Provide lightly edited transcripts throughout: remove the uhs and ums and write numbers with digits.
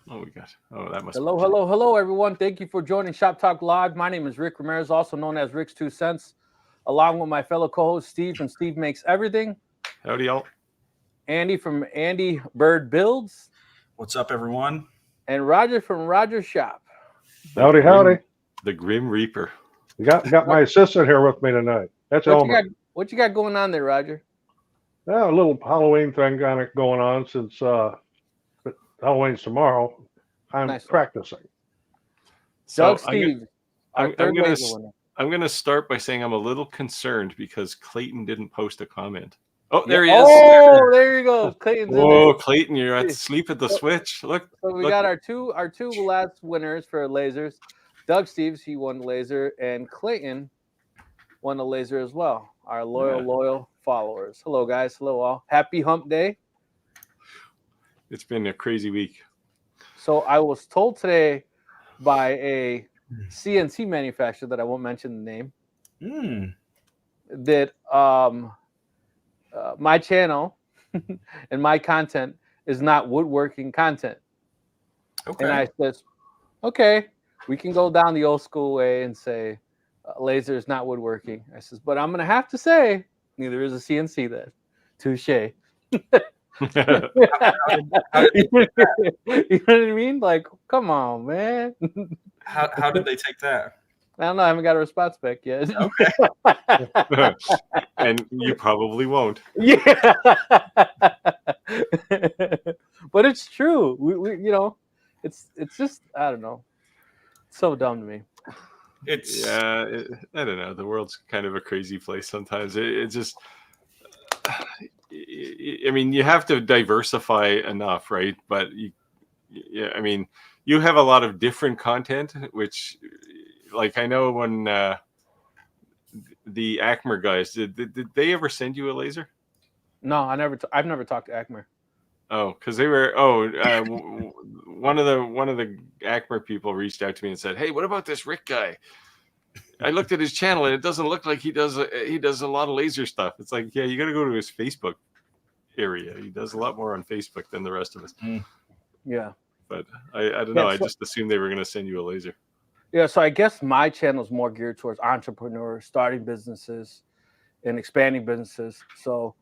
Oh, we got. Oh, that must. Hello, hello, hello, everyone. Thank you for joining Shop Talk Live. My name is Rick Ramirez, also known as Rick's 2 Cents, along with my fellow co-host Steve from Steve Makes Everything, Howdy, y'all. Andy from Andy Bird Builds, What's up, everyone? and Roger from Roger's Shop. Howdy, howdy. The Grim Reaper. You got my assistant here with me tonight. That's Elmer. What you got going on there, Roger? Yeah, a little Halloween thing kind of going on since Halloween's tomorrow. I'm practicing. Doug Steve, I'm gonna start by saying I'm a little concerned because Clayton didn't post a comment. Oh, there he is. Oh, there you go. Clayton's in there. Clayton, you're at sleep at the switch. Look. So we got our two last winners for lasers. Doug Steves, he won the laser, and Clayton won the laser as well. Our loyal followers. Hello, guys. Hello, all. Happy Hump Day. It's been a crazy week. So I was told today by a CNC manufacturer that I won't mention the name that my channel and my content is not woodworking content. Okay. And I said, okay, we can go down the old school way and say laser is not woodworking. I says, but I'm going to have to say neither is a CNC then. Touche. You know what I mean? Like, come on, man. How did they take that? I don't know. I haven't got a response back yet. Okay. And you probably won't. Yeah. But it's true. We it's just, I don't know. It's so dumb to me. I don't know. The world's kind of a crazy place sometimes. It just, I mean, you have to diversify enough, right? But you have a lot of different content, which, like, I know when the Acmer guys did they ever send you a laser? No, I've never talked to Acmer. Oh, because they were one of the Acmer people reached out to me and said, "Hey, what about this Rick guy? I looked at his channel and it doesn't look like he does a lot of laser stuff." It's like, yeah, you got to go to his Facebook area. He does a lot more on Facebook than the rest of us. Yeah, but I don't know. I just assumed they were going to send you a laser. Yeah, so I guess my channel is more geared towards entrepreneurs, starting businesses, and expanding businesses. So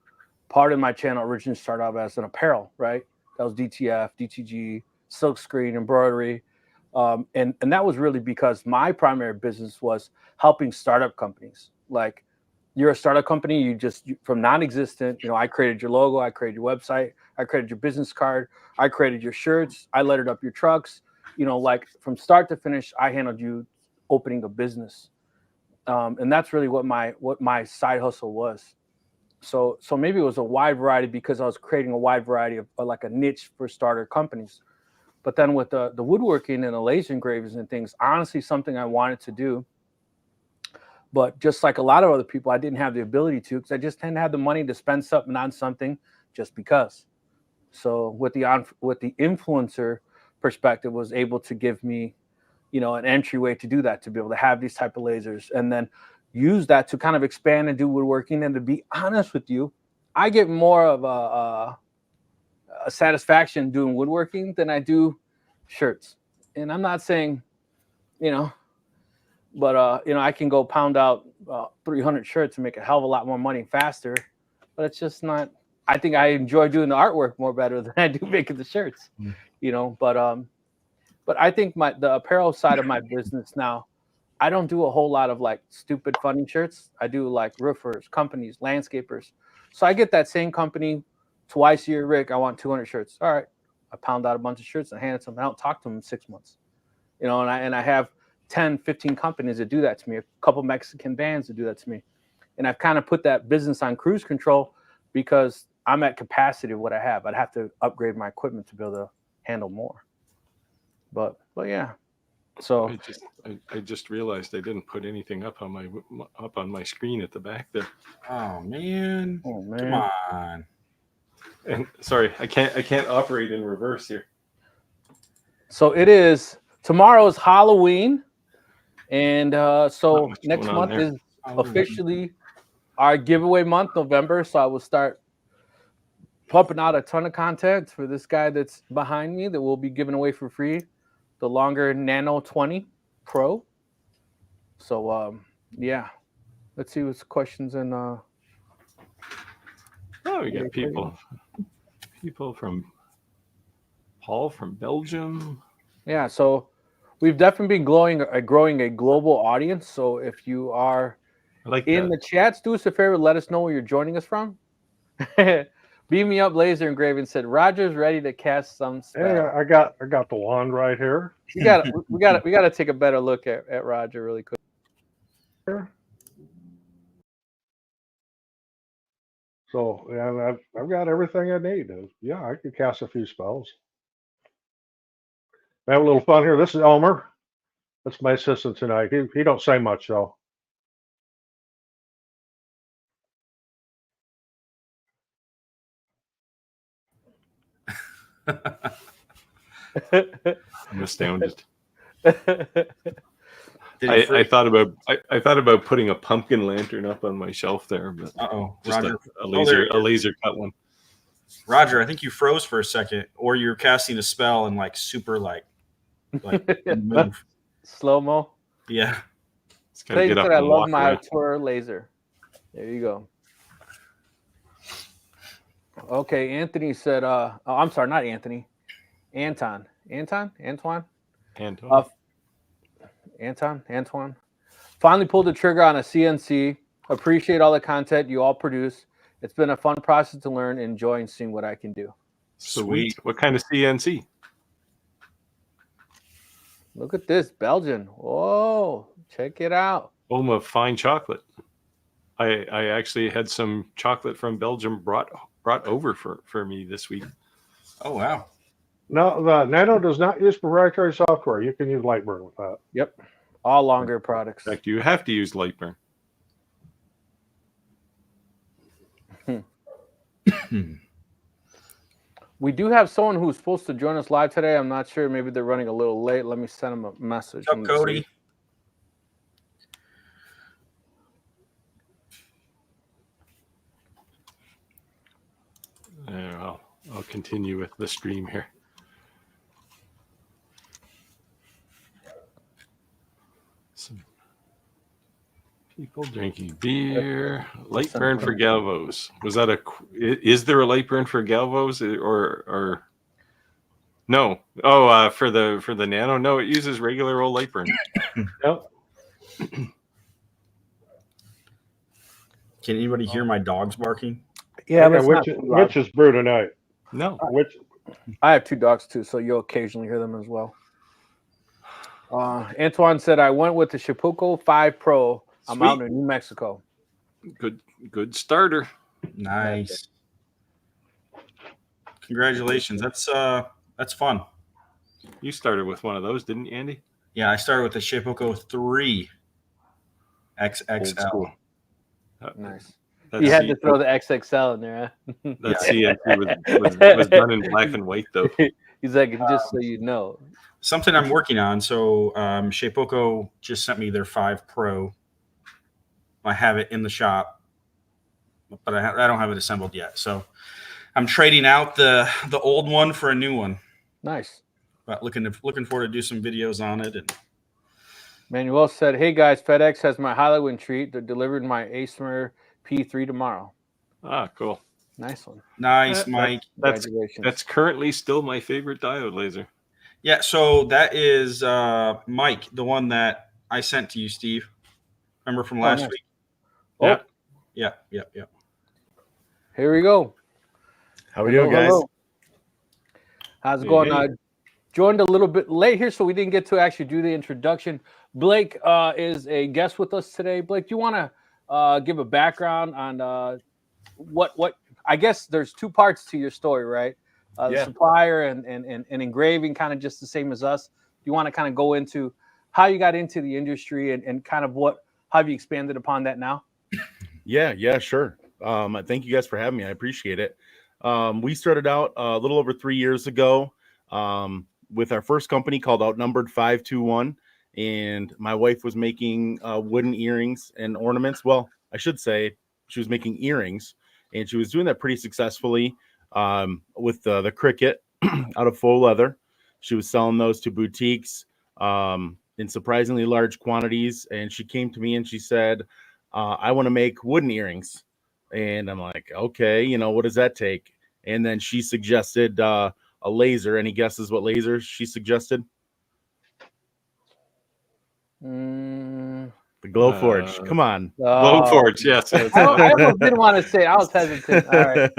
part of my channel originally started off as an apparel, right? That was DTF, DTG, silkscreen, embroidery. And that was really because my primary business was helping startup companies. Like, you're a startup company, you from non-existent, I created your logo, I created your website, I created your business card, I created your shirts, I lettered up your trucks. Like, from start to finish, I handled you opening a business. And that's really what my side hustle was. So maybe it was a wide variety because I was creating a wide variety of like a niche for starter companies. But then with the woodworking and the laser engravings and things, honestly, something I wanted to do. But just like a lot of other people, I didn't have the ability to, because I just didn't have the money to spend something on something just because. So with the influencer perspective, was able to give me, an entryway to do that, to be able to have these type of lasers, and then use that to kind of expand and do woodworking. And to be honest with you, I get more of a satisfaction doing woodworking than I do shirts. And I'm not saying, but I can go pound out 300 shirts and make a hell of a lot more money faster. But it's just not. I think I enjoy doing the artwork more better than I do making the shirts. But I think the apparel side of my business now, I don't do a whole lot of like stupid funny shirts. I do like roofers, companies, landscapers. So I get that same company twice a year. Rick, I want 200 shirts. All right, I pound out a bunch of shirts and hand it to them. I don't talk to them in 6 months. And I have 10, 15 companies that do that to me. A couple Mexican bands that do that to me. And I've kind of put that business on cruise control because I'm at capacity of what I have. I'd have to upgrade my equipment to be able to handle more. But yeah. So I just realized I didn't put anything up on my screen at the back there. Oh man. Come on. And sorry, I can't operate in reverse here. So it is tomorrow's Halloween, and so next month is officially our giveaway month, November. So I will start pumping out a ton of content for this guy that's behind me that we'll be giving away for free, the longer Nano 20 Pro. So yeah, let's see what's questions and Oh, we got people from Paul from Belgium. Yeah, so we've definitely been growing a global audience. So if you are in the chats, do us a favor, let us know where you're joining us from. Beam me up, Laser Engraving said Roger's ready to cast some spell. Hey, I got the wand right here. we gotta take a better look at Roger really quick. So yeah, I've got everything I need. Yeah, I could cast a few spells. Have a little fun here. This is Elmer. That's my assistant tonight. He don't say much though. I'm astounded. I thought about putting a pumpkin lantern up on my shelf there, but just Roger, a laser cut one. Roger, I think you froze for a second, or you're casting a spell and like super like move. Slow-mo. Yeah. Said I love my tour laser. There you go. Okay, Anthony said, oh, I'm sorry, not Anthony. Antoine. Finally pulled the trigger on a CNC. Appreciate all the content you all produce. It's been a fun process to learn, enjoying seeing what I can do. Sweet. What kind of CNC? Look at this, Belgian. Whoa, check it out. Home of fine chocolate. I actually had some chocolate from Belgium brought over for me this week. Oh, wow. No, the Nano does not use proprietary software. You can use LightBurn with that. Yep. All longer products. In fact, you have to use LightBurn. We do have someone who's supposed to join us live today. I'm not sure. Maybe they're running a little late. Let me send them a message. What's up, Cody? I'll continue with the stream here. Some people drinking beer. LightBurn for Galvos. Was that is there a LightBurn for Galvos or no? Oh, for the Nano? No, it uses regular old LightBurn. Yep. Can anybody hear my dogs barking? Yeah, which is brew tonight. No. I have two dogs too, so you'll occasionally hear them as well. Antoine said, I went with the Shapeoko 5 Pro. I'm out in New Mexico. Good starter. Nice. Congratulations. That's fun. You started with one of those, didn't you, Andy? Yeah, I started with the Shapeoko 3 XXL. Nice. You had to throw the XXL in there. Huh? That CNC was done in black and white, though. He's like, just so you know. Something I'm working on. So Shapeoko just sent me their 5 Pro. I have it in the shop, but I don't have it assembled yet. So I'm trading out the old one for a new one. Nice. But looking forward to do some videos on it. And Manuel said, hey guys, FedEx has my Hollywood treat. They're delivering my Asmer P3 tomorrow. Ah, cool. Nice one. Nice, Mike. That's currently still my favorite diode laser. Yeah, so that is Mike, the one that I sent to you, Steve. Remember from last week? Oh. Yeah. Here we go. How we doing, guys? Hello. How's it going? Hey. Joined a little bit late here, so we didn't get to actually do the introduction. Blake is a guest with us today. Blake, do you want to give a background on what I guess there's two parts to your story, right? The supplier and engraving, kind of just the same as us. Do you want to kind of go into how you got into the industry and kind of how have you expanded upon that now? Yeah, sure. Thank you guys for having me. I appreciate it. We started out a little over 3 years ago with our first company called Outnumbered 521, and my wife was making wooden earrings and ornaments. Well, I should say she was making earrings, and she was doing that pretty successfully. with the Cricut out of faux leather. She was selling those to boutiques in surprisingly large quantities. And she came to me and she said, I want to make wooden earrings. And I'm like, okay, you know, what does that take? And then she suggested a laser. Any guesses what laser she suggested? The Glow Forge. Come on. Glowforge, yes. I almost didn't want to say it. I was hesitant. All right.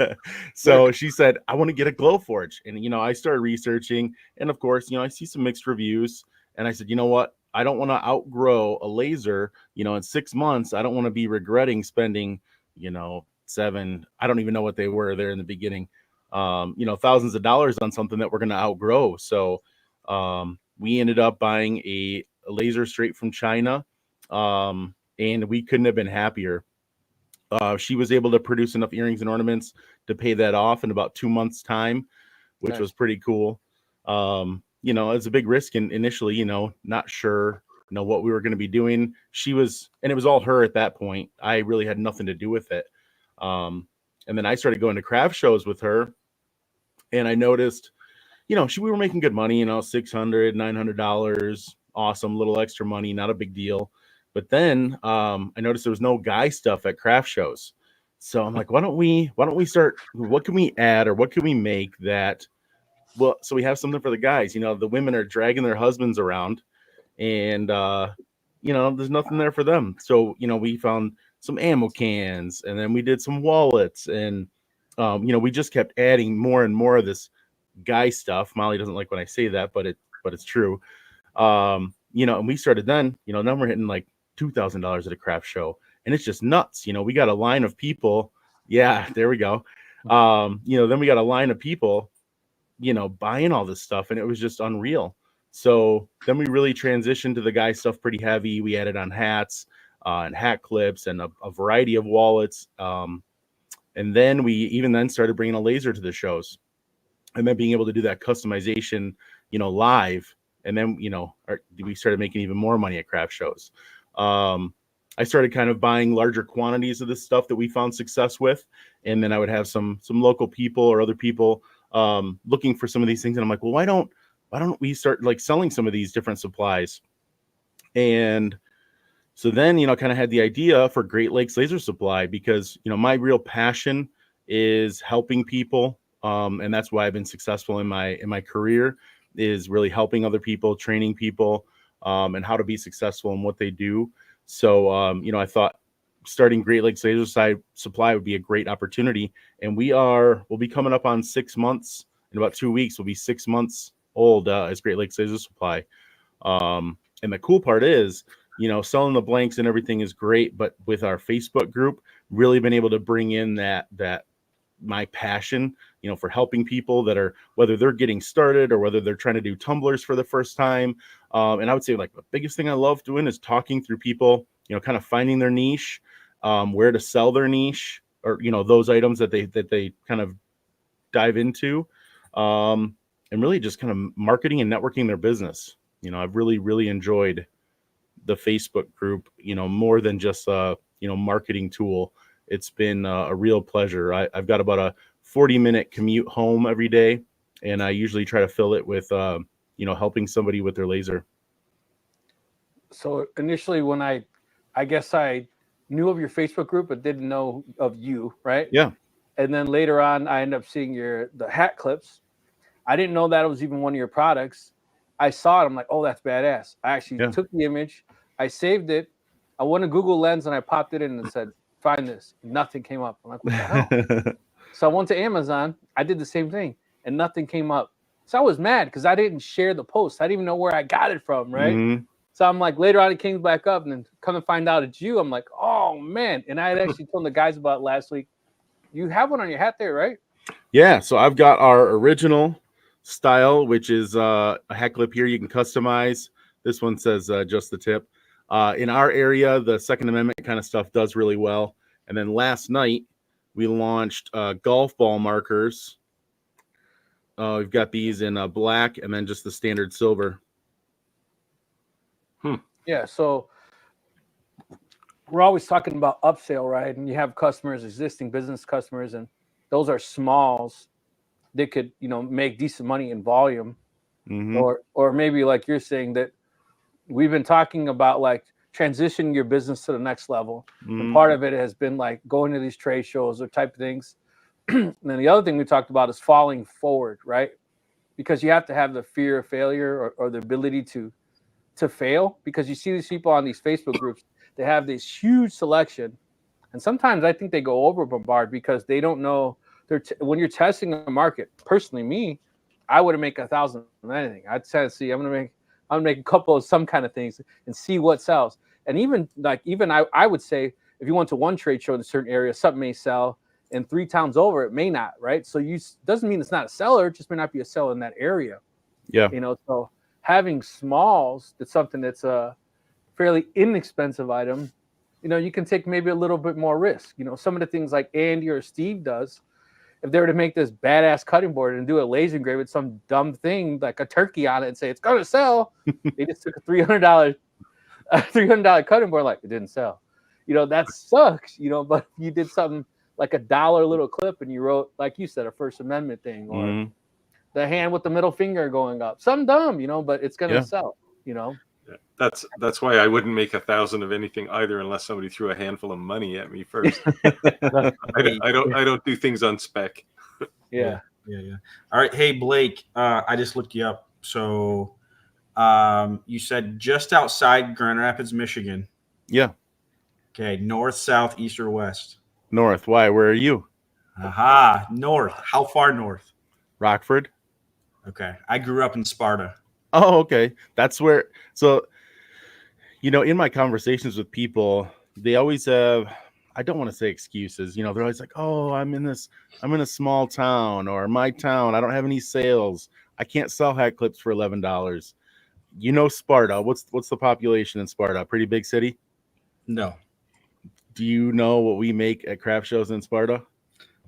So she said, I want to get a Glow Forge. And, you know, I started researching. And of course, you know, I see some mixed reviews. And I said, you know what? I don't want to outgrow a laser. You know, in 6 months, I don't want to be regretting spending, you know, I don't even know what they were there in the beginning, you know, thousands of dollars on something that we're going to outgrow. So we ended up buying a laser straight from China. And we couldn't have been happier. She was able to produce enough earrings and ornaments to pay that off in about 2 months' time, which was pretty cool. You know, it's a big risk initially, you know, not sure, you know, what we were going to be doing. And it was all her at that point. I really had nothing to do with it. And then I started going to craft shows with her, and I noticed, you know, we were making good money, you know, $600, $900, awesome, little extra money, not a big deal. But then I noticed there was no guy stuff at craft shows. So I'm like, why don't we start, what can we add or what can we make that, well, so we have something for the guys. You know, the women are dragging their husbands around and, you know, there's nothing there for them. So, you know, we found some ammo cans, and then we did some wallets, and, you know, we just kept adding more and more of this guy stuff. Molly doesn't like when I say that, but it's true. You know, and we started then, you know, then we're hitting like $2,000 at a craft show, and it's just nuts. You know, we got a line of people. Yeah, there we go. You know, then we got a line of people, you know, buying all this stuff, and it was just unreal. So then we really transitioned to the guy stuff pretty heavy. We added on hats and hat clips and a variety of wallets. And then we even then started bringing a laser to the shows, and then being able to do that customization, you know, live. And then, you know, we started making even more money at craft shows. I started kind of buying larger quantities of this stuff that we found success with. And then I would have some local people or other people looking for some of these things. And I'm like, well, why don't we start like selling some of these different supplies? And so then, you know, kind of had the idea for Great Lakes Laser Supply, because, you know, my real passion is helping people. And that's why I've been successful in my career, is really helping other people, training people, and how to be successful in what they do. So, you know, I thought starting Great Lakes Laser Supply would be a great opportunity. And we'll be coming up on 6 months. In about 2 weeks, we'll be 6 months old as Great Lakes Laser Supply. And the cool part is, you know, selling the blanks and everything is great, but with our Facebook group, really been able to bring in that my passion, you know, for helping people that are, whether they're getting started or whether they're trying to do tumblers for the first time. And I would say, like, the biggest thing I love doing is talking through people, you know, kind of finding their niche, where to sell their niche, or, you know, those items that they kind of dive into, and really just kind of marketing and networking their business. You know, I've really, really enjoyed the Facebook group, you know, more than just you know, marketing tool. It's been a real pleasure. I've got about a 40-minute commute home every day, and I usually try to fill it with you know, helping somebody with their laser. So initially, when I guess I knew of your Facebook group but didn't know of you, right? Yeah. And then later on, I ended up seeing the hat clips. I didn't know that it was even one of your products. I saw it. I'm like, oh, that's badass. I actually took the image. I saved it. I went to Google Lens and I popped it in and said, find this. Nothing came up. I'm like, what the hell? So I went to Amazon. I did the same thing and nothing came up. So I was mad because I didn't share the post. I didn't even know where I got it from, right? Mm-hmm. So I'm like, later on, it came back up, and then come and find out it's you. I'm like, oh, man. And I had actually told the guys about it last week. You have one on your hat there, right? Yeah. So I've got our original style, which is a hat clip here you can customize. This one says just the tip. In our area, the Second Amendment kind of stuff does really well. And then last night, we launched golf ball markers. We've got these in black and then just the standard silver. Yeah, so we're always talking about upsell, right? And you have customers, existing business customers, and those are smalls. they could, make decent money in volume. Mhm. Or maybe like you're saying that we've been talking about like transitioning your business to the next level. And part of it has been like going to these trade shows or type of things. And then the other thing we talked about is falling forward, right? Because you have to have the fear of failure or the ability to fail, because you see these people on these Facebook groups, they have this huge selection. And sometimes I think they go over bombard because they don't know when you're testing a market. Personally, me, I wouldn't make 1,000 of anything. I'd say, see, I'm gonna make a couple of some kind of things and see what sells. And even I would say if you went to one trade show in a certain area, something may sell, and 3 towns over it may not, right? So doesn't mean it's not a seller, it just may not be a seller in that area. Yeah. So having smalls, that's something that's a fairly inexpensive item. You can take maybe a little bit more risk. Some of the things like Andy or Steve does, if they were to make this badass cutting board and do a laser engrave with some dumb thing like a turkey on it and say it's going to sell, they just took a $300 cutting board, like it didn't sell. That sucks. But you did something like $1 little clip and you wrote, like you said, a First Amendment thing, or the hand with the middle finger going up, something dumb, but it's going to sell. That's why I wouldn't make 1,000 of anything either, unless somebody threw a handful of money at me first. I don't do things on spec. Yeah. All right, hey Blake, I just looked you up. So, you said just outside Grand Rapids, Michigan. Yeah. Okay, north, south, east, or west? North. Why? Where are you? Aha, north. How far north? Rockford. Okay, I grew up in Sparta. Oh, okay. That's where. So, in my conversations with people, they always have, I don't want to say excuses. They're always like, "Oh, I'm in a small town, or my town, I don't have any sales. I can't sell hat clips for $11." Sparta. What's the population in Sparta? Pretty big city? No. Do you know what we make at craft shows in Sparta?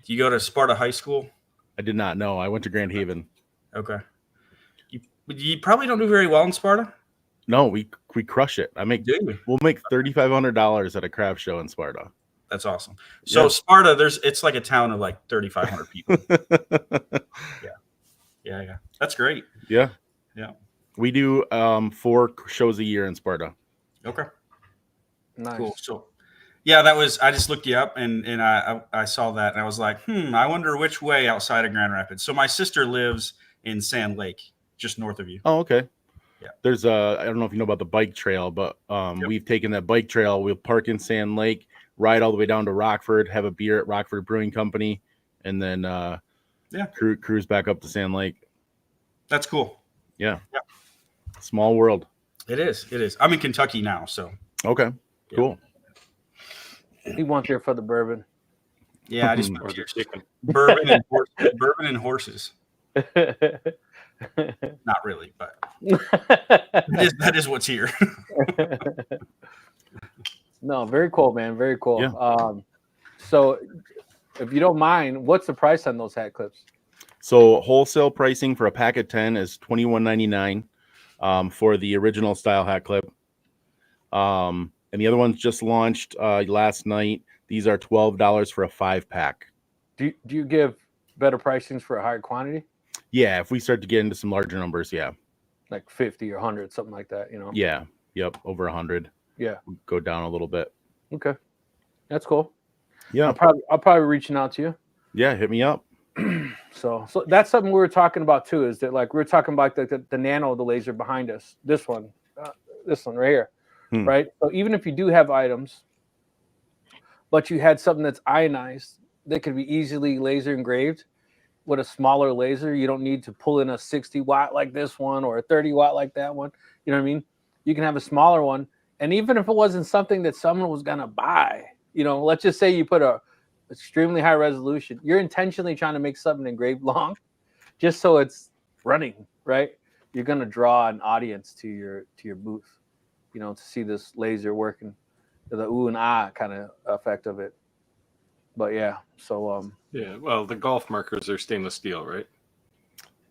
Do you go to Sparta High School? I did not know. I went to Grand Haven. Okay. You probably don't do very well in Sparta. No, we crush it. We'll make $3,500 at a craft show in Sparta. That's awesome. So Sparta, it's like a town of like 3,500 people. Yeah. That's great. Yeah. We do 4 shows a year in Sparta. Okay. Nice. Cool. So, yeah, I just looked you up and I saw that and I was like, I wonder which way outside of Grand Rapids. So my sister lives in Sand Lake, just north of you. Oh, okay. Yeah. There's I don't know if you know about the bike trail, but we've taken that bike trail. We'll park in Sand Lake, ride all the way down to Rockford, have a beer at Rockford Brewing Company, and then cruise back up to Sand Lake. That's cool. Yeah. Small world. It is. I'm in Kentucky now, so. Okay. Cool. He went there for the bourbon. Yeah, I just bourbon and horses. Not really, but that is what's here. No, very cool, man. Very cool. Yeah. So if you don't mind, what's the price on those hat clips? So wholesale pricing for a pack of 10 is $21.99 for the original style hat clip. And the other ones just launched last night. These are $12 for a 5-pack. Do you give better pricings for a higher quantity? Yeah, if we start to get into some larger numbers, yeah. Like 50 or 100, something like that, Yeah. Yep, over 100. Yeah. Go down a little bit. Okay. That's cool. Yeah. I'll probably reaching out to you. Yeah, hit me up. So that's something we were talking about too, is that like we were talking about the nano, the laser behind us. This one right here. Right? So even if you do have items, but you had something that's ionized that could be easily laser engraved with a smaller laser, you don't need to pull in a 60 watt like this one or a 30 watt like that one. You know what I mean? You can have a smaller one. And even if it wasn't something that someone was going to buy, let's just say you put a extremely high resolution, you're intentionally trying to make something engraved long just so it's running, right? You're going to draw an audience to your booth, to see this laser working, the ooh and ah kind of effect of it. But yeah, so well, the golf markers are stainless steel, right?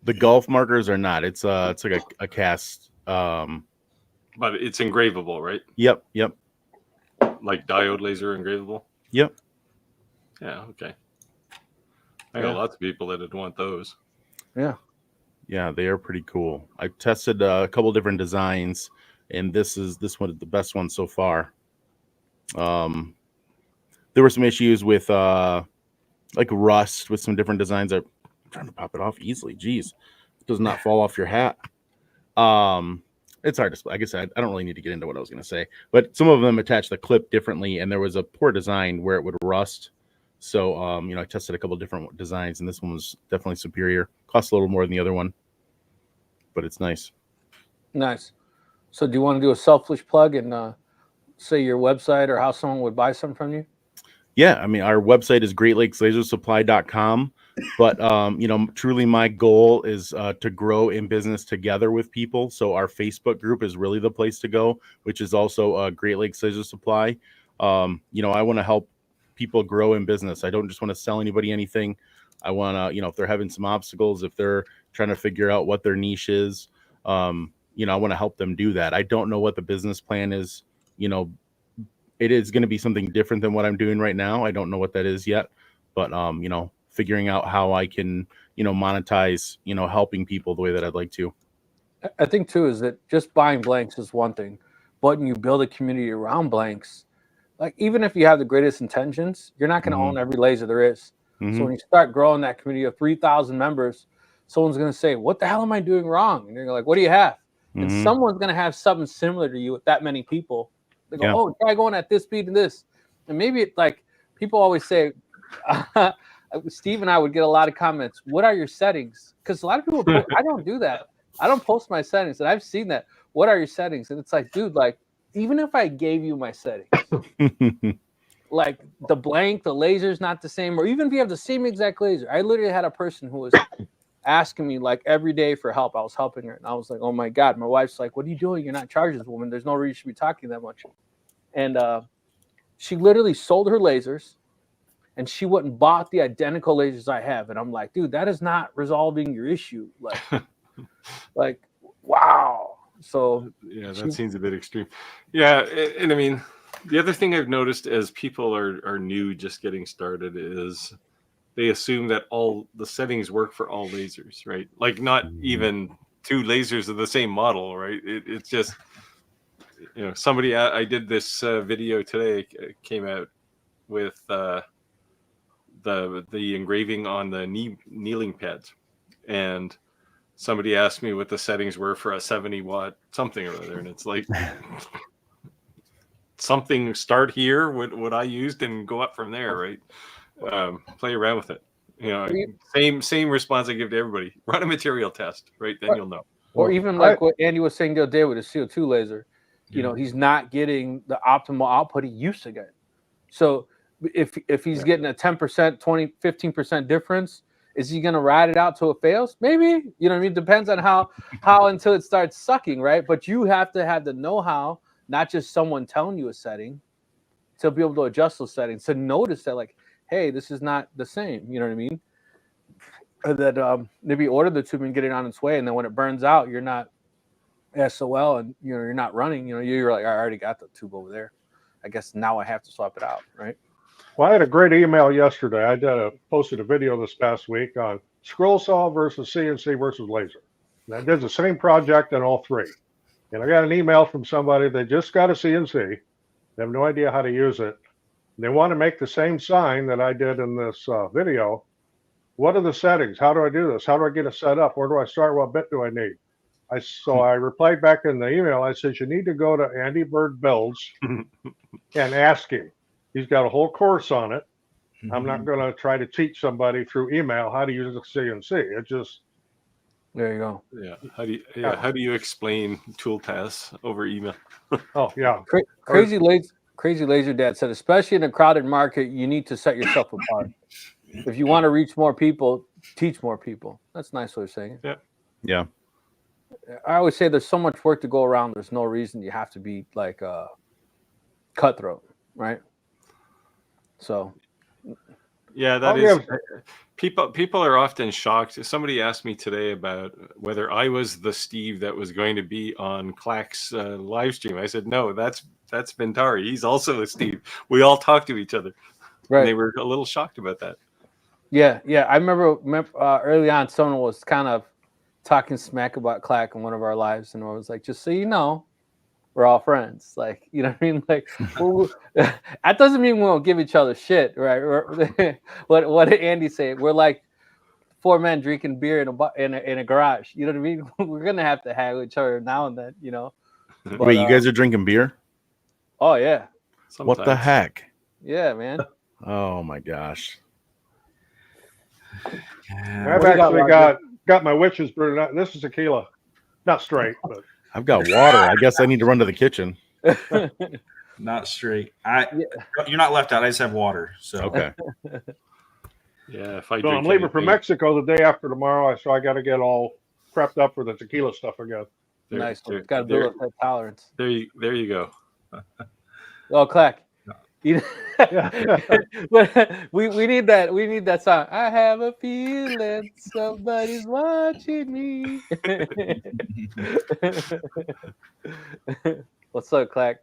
The golf markers are not. It's like a cast. But it's engravable, right? Yep. Like diode laser engravable. Yep. Yeah. Okay. I know lots of people that would want those. Yeah. They are pretty cool. I tested a couple different designs, and this one is the best one so far. There were some issues with like rust with some different designs. I'm trying to pop it off easily. Jeez, it does not fall off your hat. It's hard to, like I said, I don't really need to get into what I was going to say, but some of them attach the clip differently, and there was a poor design where it would rust. So, I tested a couple different designs, and this one was definitely superior. Cost a little more than the other one, but it's nice. Nice. So do you want to do a selfish plug and say your website or how someone would buy something from you? Yeah, I mean, our website is GreatLakesLaserSupply.com, but truly my goal is to grow in business together with people. So our Facebook group is really the place to go, which is also Great Lakes Laser Supply. I want to help people grow in business. I don't just want to sell anybody anything. I want to, if they're having some obstacles, if they're trying to figure out what their niche is, I want to help them do that. I don't know what the business plan is, it is going to be something different than what I'm doing right now. I don't know what that is yet, but figuring out how I can, monetize, helping people the way that I'd like to. I think too is that just buying blanks is one thing, but when you build a community around blanks, like even if you have the greatest intentions, you're not going to own every laser there is. So when you start growing that community of 3,000 members, someone's going to say, "What the hell am I doing wrong?" And you're like, "What do you have?" And someone's going to have something similar to you with that many people. They go, "Oh, try going at this speed and this." And maybe it, like people always say, Steve and I would get a lot of comments. What are your settings? Because a lot of people, I don't do that. I don't post my settings. And I've seen that. What are your settings? And it's like, dude, like, even if I gave you my settings, like the blank, the laser's not the same, or even if you have the same exact laser. I literally had a person who was asking me like every day for help. I was helping her, and I was like, "Oh my God!" My wife's like, "What are you doing? You're not charging this woman. There's no reason you should be talking that much." And she literally sold her lasers, and she went and bought the identical lasers I have. And I'm like, "Dude, that is not resolving your issue." Like, wow. So yeah, that seems a bit extreme. Yeah, and I mean, the other thing I've noticed as people are new, just getting started, is they assume that all the settings work for all lasers, right? Like not even two lasers of the same model, right? It's just, somebody, I did this video today, came out with the engraving on the kneeling pads. And somebody asked me what the settings were for a 70-watt something or other. And it's like, something start here, what I used, and go up from there, right? Play around with it. Same response I give to everybody. Run a material test, right? Then you'll know. Or even like what Andy was saying the other day with a CO2 laser, he's not getting the optimal output he used to get. So if he's getting a 10%, 20, 15% difference, is he going to ride it out till it fails? Maybe. You know what I mean? Depends on how until it starts sucking, right? But you have to have the know-how, not just someone telling you a setting, to be able to adjust those settings, to notice that, like, hey, this is not the same. You know what I mean? Or that maybe order the tube and get it on its way, and then when it burns out, you're not SOL, and you're not running. You're like, I already got the tube over there. I guess now I have to swap it out, right? Well, I had a great email yesterday. I posted a video this past week on scroll saw versus CNC versus laser. And I did the same project on all three. And I got an email from somebody that just got a CNC. They have no idea how to use it. They want to make the same sign that I did in this video. What are the settings? How do I do this? How do I get it set up? Where do I start? What bit do I need? So I replied back in the email. I said, you need to go to Andy Bird Builds and ask him. He's got a whole course on it. I'm not going to try to teach somebody through email how to use the CNC. It just. There you go. Yeah. How do you explain tool tests over email? Oh yeah. Crazy laser dad said, especially in a crowded market, you need to set yourself apart. If you want to reach more people, teach more people. That's a nice way of saying it. Yeah. I always say there's so much work to go around. There's no reason you have to be like cutthroat, right? So. Yeah, that is. People are often shocked. Somebody asked me today about whether I was the Steve that was going to be on Clack's live stream. I said, no, that's Ventari. He's also a Steve. We all talk to each other. Right. And they were a little shocked about that. Yeah. I remember early on, someone was kind of talking smack about Clack in one of our lives, and I was like, just so you know, we're all friends. Like, you know what I mean? Like, that doesn't mean we won't give each other shit, right? What did Andy say? We're like 4 men drinking beer in a garage. You know what I mean? We're gonna have to haggle each other now and then, you know. But, Wait, you guys are drinking beer? Oh yeah, What the heck? yeah, man. Oh my gosh. I've actually got my witch's brew. This is tequila, not straight, but I've got water. I guess I need to run to the kitchen. Not straight. You're not left out. I just have water. So okay. Yeah, if I so I'm leaving for Mexico the day after tomorrow, so I got to get all prepped up for the tequila stuff again. Nice. Got to build up that tolerance. There you go. Oh, Clack. We need that. We need that song. I have a feeling somebody's watching me. What's up, Clack?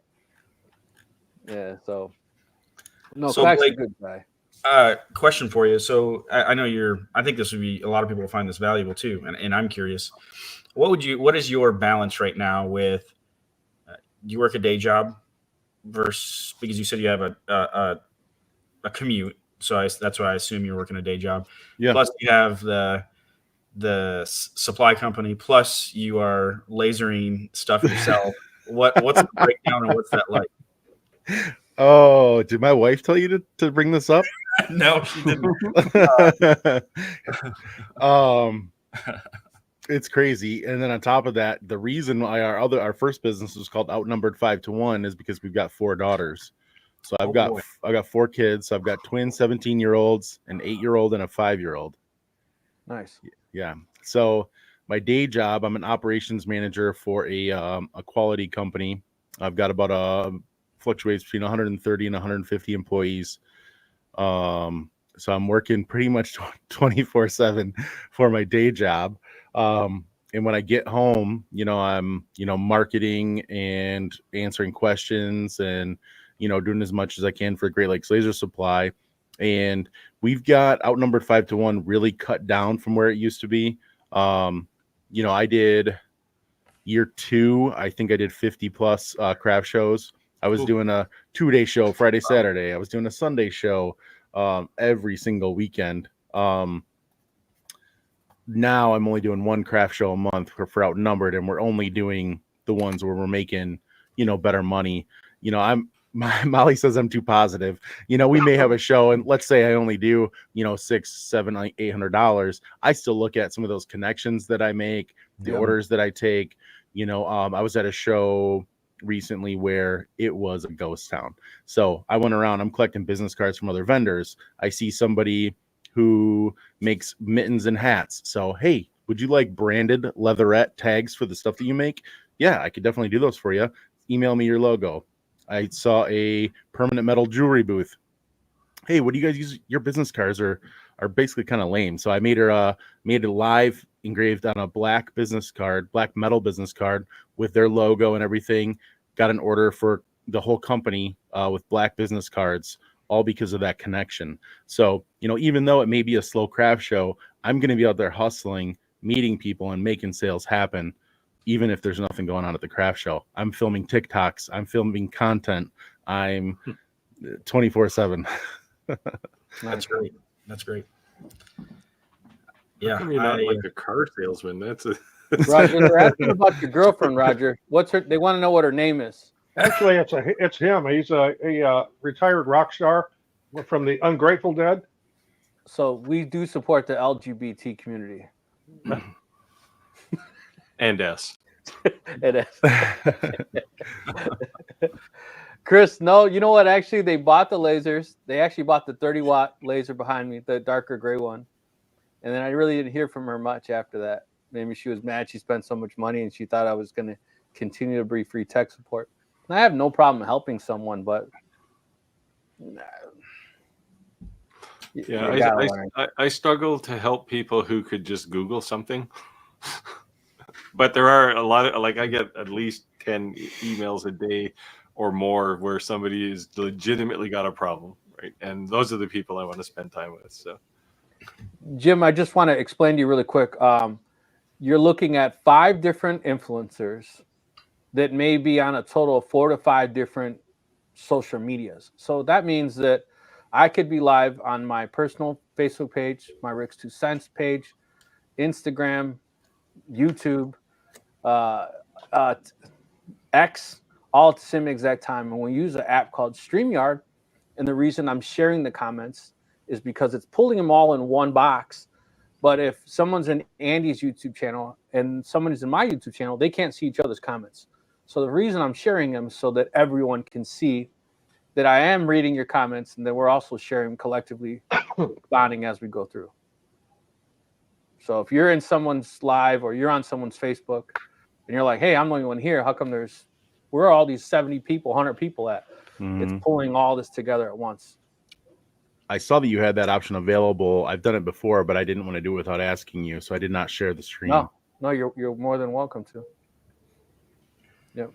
Yeah. So Clack's Blake, a good guy. Question for you. So I know I think this would be a lot of people will find this valuable too, and I'm curious. What is your balance right now with you work a day job versus, because you said you have a commute, so that's why I assume you're working a day job. Yeah. Plus you have the supply company. Plus you are lasering stuff yourself. What's the breakdown and what's that like? Oh, did my wife tell you to bring this up? No, she didn't. It's crazy. And then on top of that, the reason why our first business was called Outnumbered 5-1 is because we've got 4 daughters. So I've got 4 kids. So I've got twin 17-year-olds, an 8-year-old, and a 5-year-old. Nice. Yeah. So my day job, I'm an operations manager for a quality company. I've got about fluctuates between 130 and 150 employees. So I'm working pretty much 24/7 for my day job. And when I get home, I'm, marketing and answering questions and, doing as much as I can for Great Lakes Laser Supply. And we've got Outnumbered 5-1 really cut down from where it used to be. I did year 2, I think I did 50 plus craft shows. I was doing a 2-day show, Friday, Saturday. I was doing a Sunday show every single weekend. Now I'm only doing 1 craft show a month for Outnumbered, and we're only doing the ones where we're making, better money. Molly says I'm too positive. We may have a show, and let's say I only do, $600, $700, $800. I still look at some of those connections that I make, the orders that I take. I was at a show recently where it was a ghost town. So I went around, I'm collecting business cards from other vendors. I see somebody who makes mittens and hats. So, hey, would you like branded leatherette tags for the stuff that you make? Yeah, I could definitely do those for you. Email me your logo. I saw a permanent metal jewelry booth. Hey, what do you guys use? Your business cards are basically kind of lame. So I made a live engraved on a black metal business card with their logo and everything. Got an order for the whole company with black business cards, all because of that connection. So, even though it may be a slow craft show, I'm going to be out there hustling, meeting people, and making sales happen, even if there's nothing going on at the craft show. I'm filming TikToks. I'm filming content. I'm 24/7. That's great. That's great. Yeah. You're not like a car salesman. That's a Roger, they're asking about your girlfriend, Roger. They want to know what her name is. Actually, it's him. He's a retired rock star from the Ungrateful Dead. So we do support the LGBT community. And S. It is. Chris, no, you know what? Actually, they bought the lasers. They actually bought the 30-watt laser behind me, the darker gray one. And then I really didn't hear from her much after that. Maybe she was mad she spent so much money and she thought I was going to continue to be free tech support. And I have no problem helping someone, but I struggle to help people who could just Google something. But there are a lot of, I get at least 10 emails a day or more where somebody has legitimately got a problem, right? And those are the people I want to spend time with. So Jim, I just want to explain to you really quick. You're looking at 5 different influencers that may be on a total of 4 to 5 different social medias. So that means that I could be live on my personal Facebook page, my Rick's 2 Cents page, Instagram, YouTube, X, all at the same exact time. And we use an app called StreamYard. And the reason I'm sharing the comments is because it's pulling them all in one box. But if someone's in Andy's YouTube channel and someone is in my YouTube channel, they can't see each other's comments. So the reason I'm sharing them is so that everyone can see that I am reading your comments and that we're also sharing collectively, bonding as we go through. So if you're in someone's live or you're on someone's Facebook and you're like, hey, I'm the only one here, how come where are all these 70 people, 100 people at? It's pulling all this together at once. I saw that you had that option available. I've done it before, but I didn't want to do it without asking you, so I did not share the screen. No, you're more than welcome to. Yep.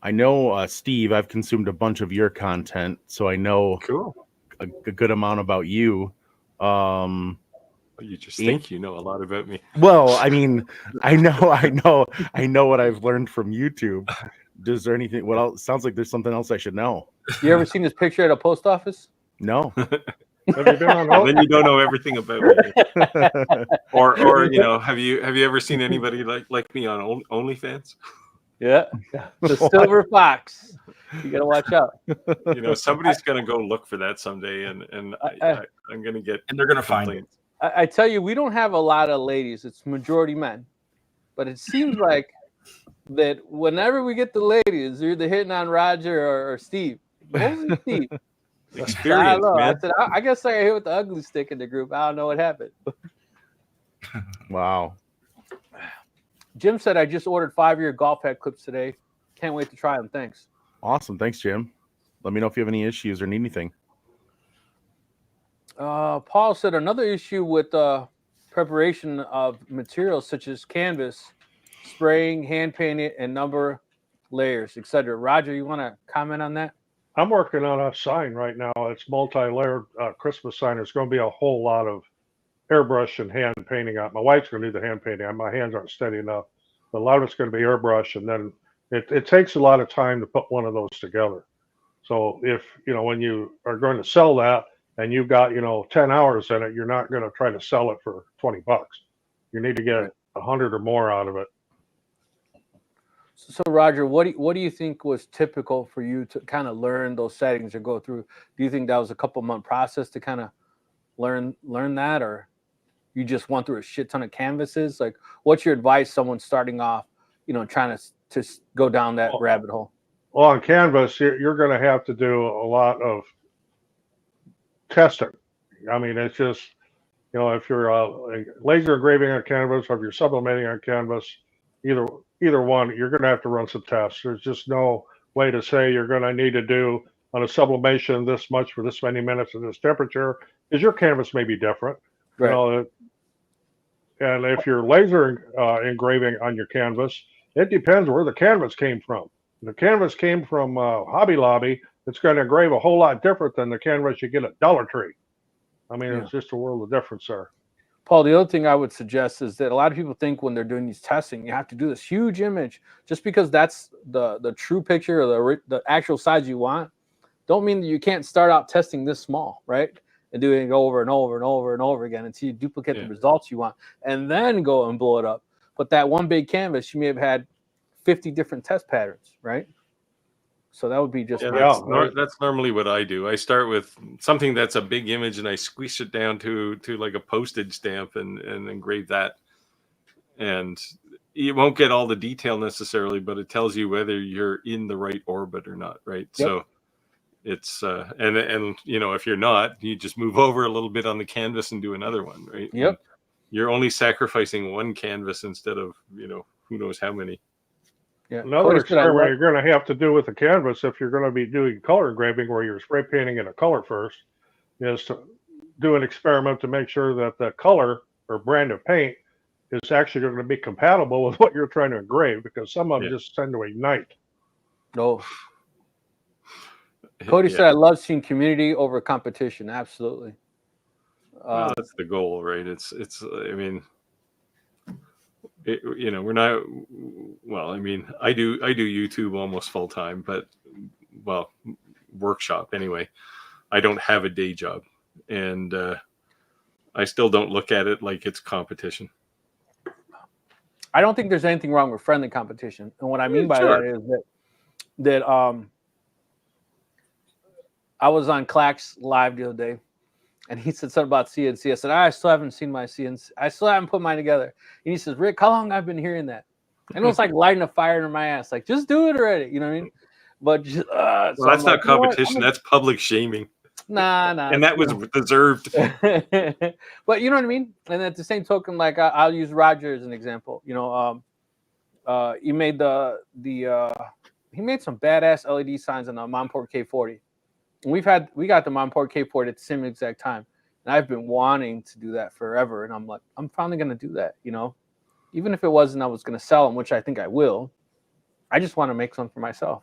I know, Steve, I've consumed a bunch of your content, so I know a good amount about you. You just think you know a lot about me. Well, I mean, I know what I've learned from YouTube. Is there anything? What else? Sounds like there's something else I should know. You ever seen this picture at a post office? No. Have you been on Then you don't know everything about me. or you know, have you ever seen anybody like me on OnlyFans? Yeah, the silver fox. You gotta watch out. You know, somebody's gonna go look for that someday, and I'm gonna get, and they're gonna find it. I tell you, we don't have a lot of ladies. It's majority men, but it seems like that whenever we get the ladies, they're either hitting on Roger or Steve. Mostly Steve. Experience, I don't know. man. I said, I guess I got hit with the ugly stick in the group. I don't know what happened. Wow. Jim said I just ordered 5-year golf head clips today. Can't wait to try them. Thanks. Awesome. Thanks, Jim. Let me know if you have any issues or need anything. Paul said another issue with preparation of materials such as canvas, spraying, hand painting, and number layers, etc. Roger, you want to comment on that? I'm working on a sign right now. It's multi-layered Christmas sign. There's going to be a whole lot of airbrush and hand painting on. My wife's going to do the hand painting. My hands aren't steady enough. But a lot of it's going to be airbrush, and then it takes a lot of time to put one of those together. So if, you know, when you are going to sell that and you've got, 10 hours in it, you're not going to try to sell it for $20. You need to get 100 or more out of it. So Roger, what do you think was typical for you to kind of learn those settings or go through? Do you think that was a couple-month process to kind of learn that, or you just went through a shit ton of canvases? Like, what's your advice someone starting off, trying to go down that rabbit hole? Well, on canvas, you're going to have to do a lot of testing. I mean, it's just, if you're laser engraving on canvas or if you're sublimating on canvas, either one, you're going to have to run some tests. There's just no way to say you're going to need to do on a sublimation this much for this many minutes at this temperature, because your canvas may be different. Right. And if you're laser engraving on your canvas, it depends where the canvas came from. If the canvas came from Hobby Lobby, it's going to engrave a whole lot different than the canvas you get at Dollar Tree. I mean, It's just a world of difference there. Paul, the other thing I would suggest is that a lot of people think when they're doing these testing, you have to do this huge image just because that's the true picture or the actual size you want. Don't mean that you can't start out testing this small, right? And doing it over and over and over and over again until you duplicate the results you want, and then go and blow it up. But that one big canvas, you may have had 50 different test patterns, right? So that would be just that's normally what I do. I start with something that's a big image and I squeeze it down to like a postage stamp and engrave that. And you won't get all the detail necessarily, but it tells you whether you're in the right orbit or not, right? Yep. So it's and if you're not, you just move over a little bit on the canvas and do another one, right? Yep. And you're only sacrificing one canvas instead of who knows how many. Yeah. Another experiment you're going to have to do with the canvas, if you're going to be doing color engraving where you're spray painting in a color first, is to do an experiment to make sure that the color or brand of paint is actually going to be compatible with what you're trying to engrave, because some of them just tend to ignite. No. Cody said, I love seeing community over competition. Absolutely. Well, that's the goal, right? It's. I mean, we're not. Well, I mean, I do YouTube almost full time, but workshop anyway. I don't have a day job, and I still don't look at it like it's competition. I don't think there's anything wrong with friendly competition, and what I mean by that is that I was on Clack's live the other day, and he said something about CNC. I said, I still haven't seen my CNC. I still haven't put mine together. And he says, Rick, how long I've been hearing that? And it was like lighting a fire under my ass. Like, just do it already. You know what I mean? But just, well, so that's not competition. That's public shaming. Nah. And that was deserved. But you know what I mean? And at the same token, like I'll use Roger as an example. You know, he made he made some badass LED signs on the Monport K40. And we got the Monport K40 at the same exact time. And I've been wanting to do that forever. And I'm like, I'm finally gonna do that, you know? Even if it wasn't I was gonna sell them, which I think I will. I just want to make some for myself.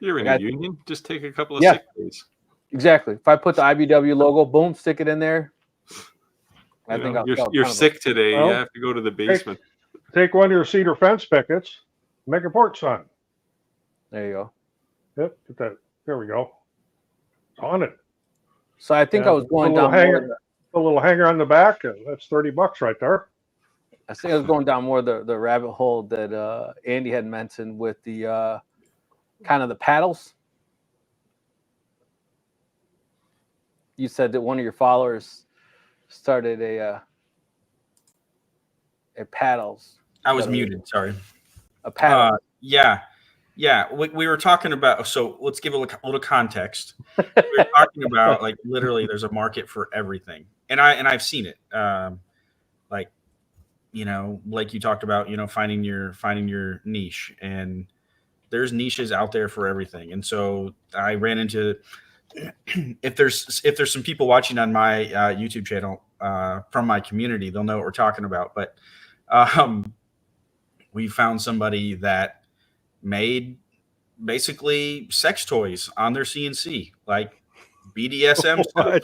You're in a union, just take a couple of sick days. Exactly. If I put the IBW logo, boom, stick it in there. I think you're sick today. You have to go to the basement. Take one of your cedar fence pickets, make a porch sign. There you go. Yep, get that. There we go. It's on it. So I think I was going down a little hanger on the back, and that's $30 right there. I think I was going down more the rabbit hole that Andy had mentioned with the kind of the paddles. You said that one of your followers started a paddles. I was muted. Sorry. A paddle. Yeah. We were talking about. So let's give a little context. We were talking about like literally, there's a market for everything, and I've seen it. Like, you know, like you talked about, you know, finding your niche, and there's niches out there for everything. And so I ran into. If there's some people watching on my YouTube channel from my community, they'll know what we're talking about. But we found somebody that made basically sex toys on their CNC, like BDSM stuff.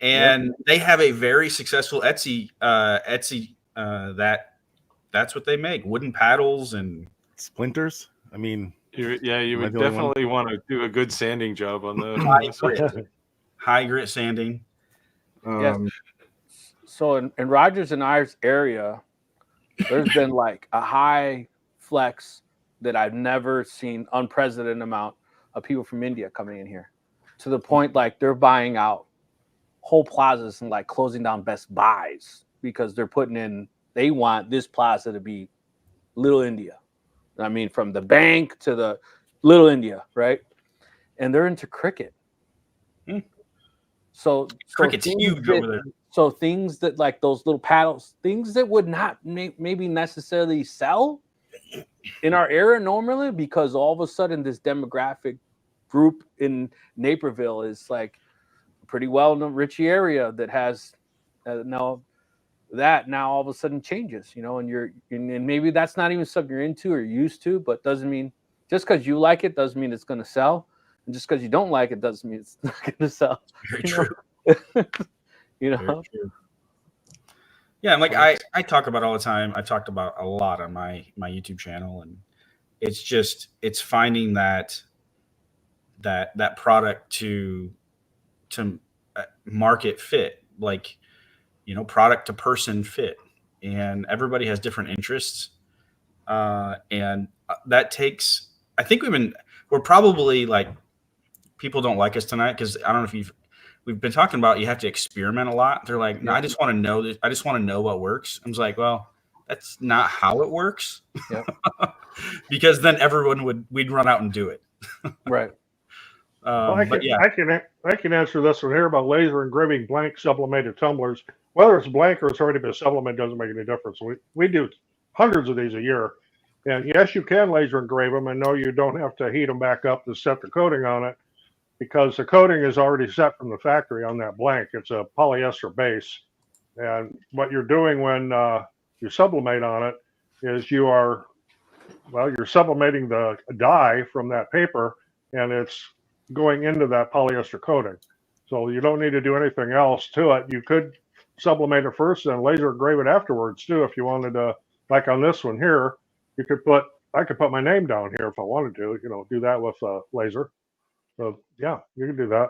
And they have a very successful Etsy that's what they make, wooden paddles and splinters. I mean, you would definitely want to do a good sanding job on the high grit sanding. Yes. So in Rogers and I's area, there's been like a high flex that I've never seen, unprecedented amount of people from India coming in here, to the point like they're buying out whole plazas and like closing down Best Buys because they're putting in, they want this plaza to be Little India. I mean, from the bank to the Little India, right? And they're into cricket. So cricket's huge over there. So things that like those little paddles, things that would not maybe necessarily sell in our area normally, because all of a sudden this demographic group in Naperville is like a pretty well-known Richie area that has now all of a sudden changes, you know, and maybe that's not even something you're into or used to, but doesn't mean just because you like it doesn't mean it's going to sell, and just because you don't like it doesn't mean it's not going to sell. Very true. You know. Yeah, and like I talk about all the time. I talked about a lot on my YouTube channel, and it's finding that product to market fit, like, you know, product to person fit, and everybody has different interests, and that takes. I think we're probably like, people don't like us tonight because I don't know if we've been talking about you have to experiment a lot. They're like, no, I just want to know this. I just want to know what works. I was like, well, that's not how it works. Yep. Because then we'd run out and do it. Right. I can answer this one here about laser engraving blank sublimated tumblers. Whether it's blank or it's already been sublimated doesn't make any difference. We do hundreds of these a year. And yes, you can laser engrave them, and no, you don't have to heat them back up to set the coating on it, because the coating is already set from the factory on that blank. It's a polyester base. And what you're doing when you sublimate on it is you're sublimating the dye from that paper, and it's going into that polyester coating. So you don't need to do anything else to it. You could sublimate it first and laser engrave it afterwards too if you wanted to. Like on this one here, I could put my name down here if I wanted to, do that with a laser. So yeah, you can do that.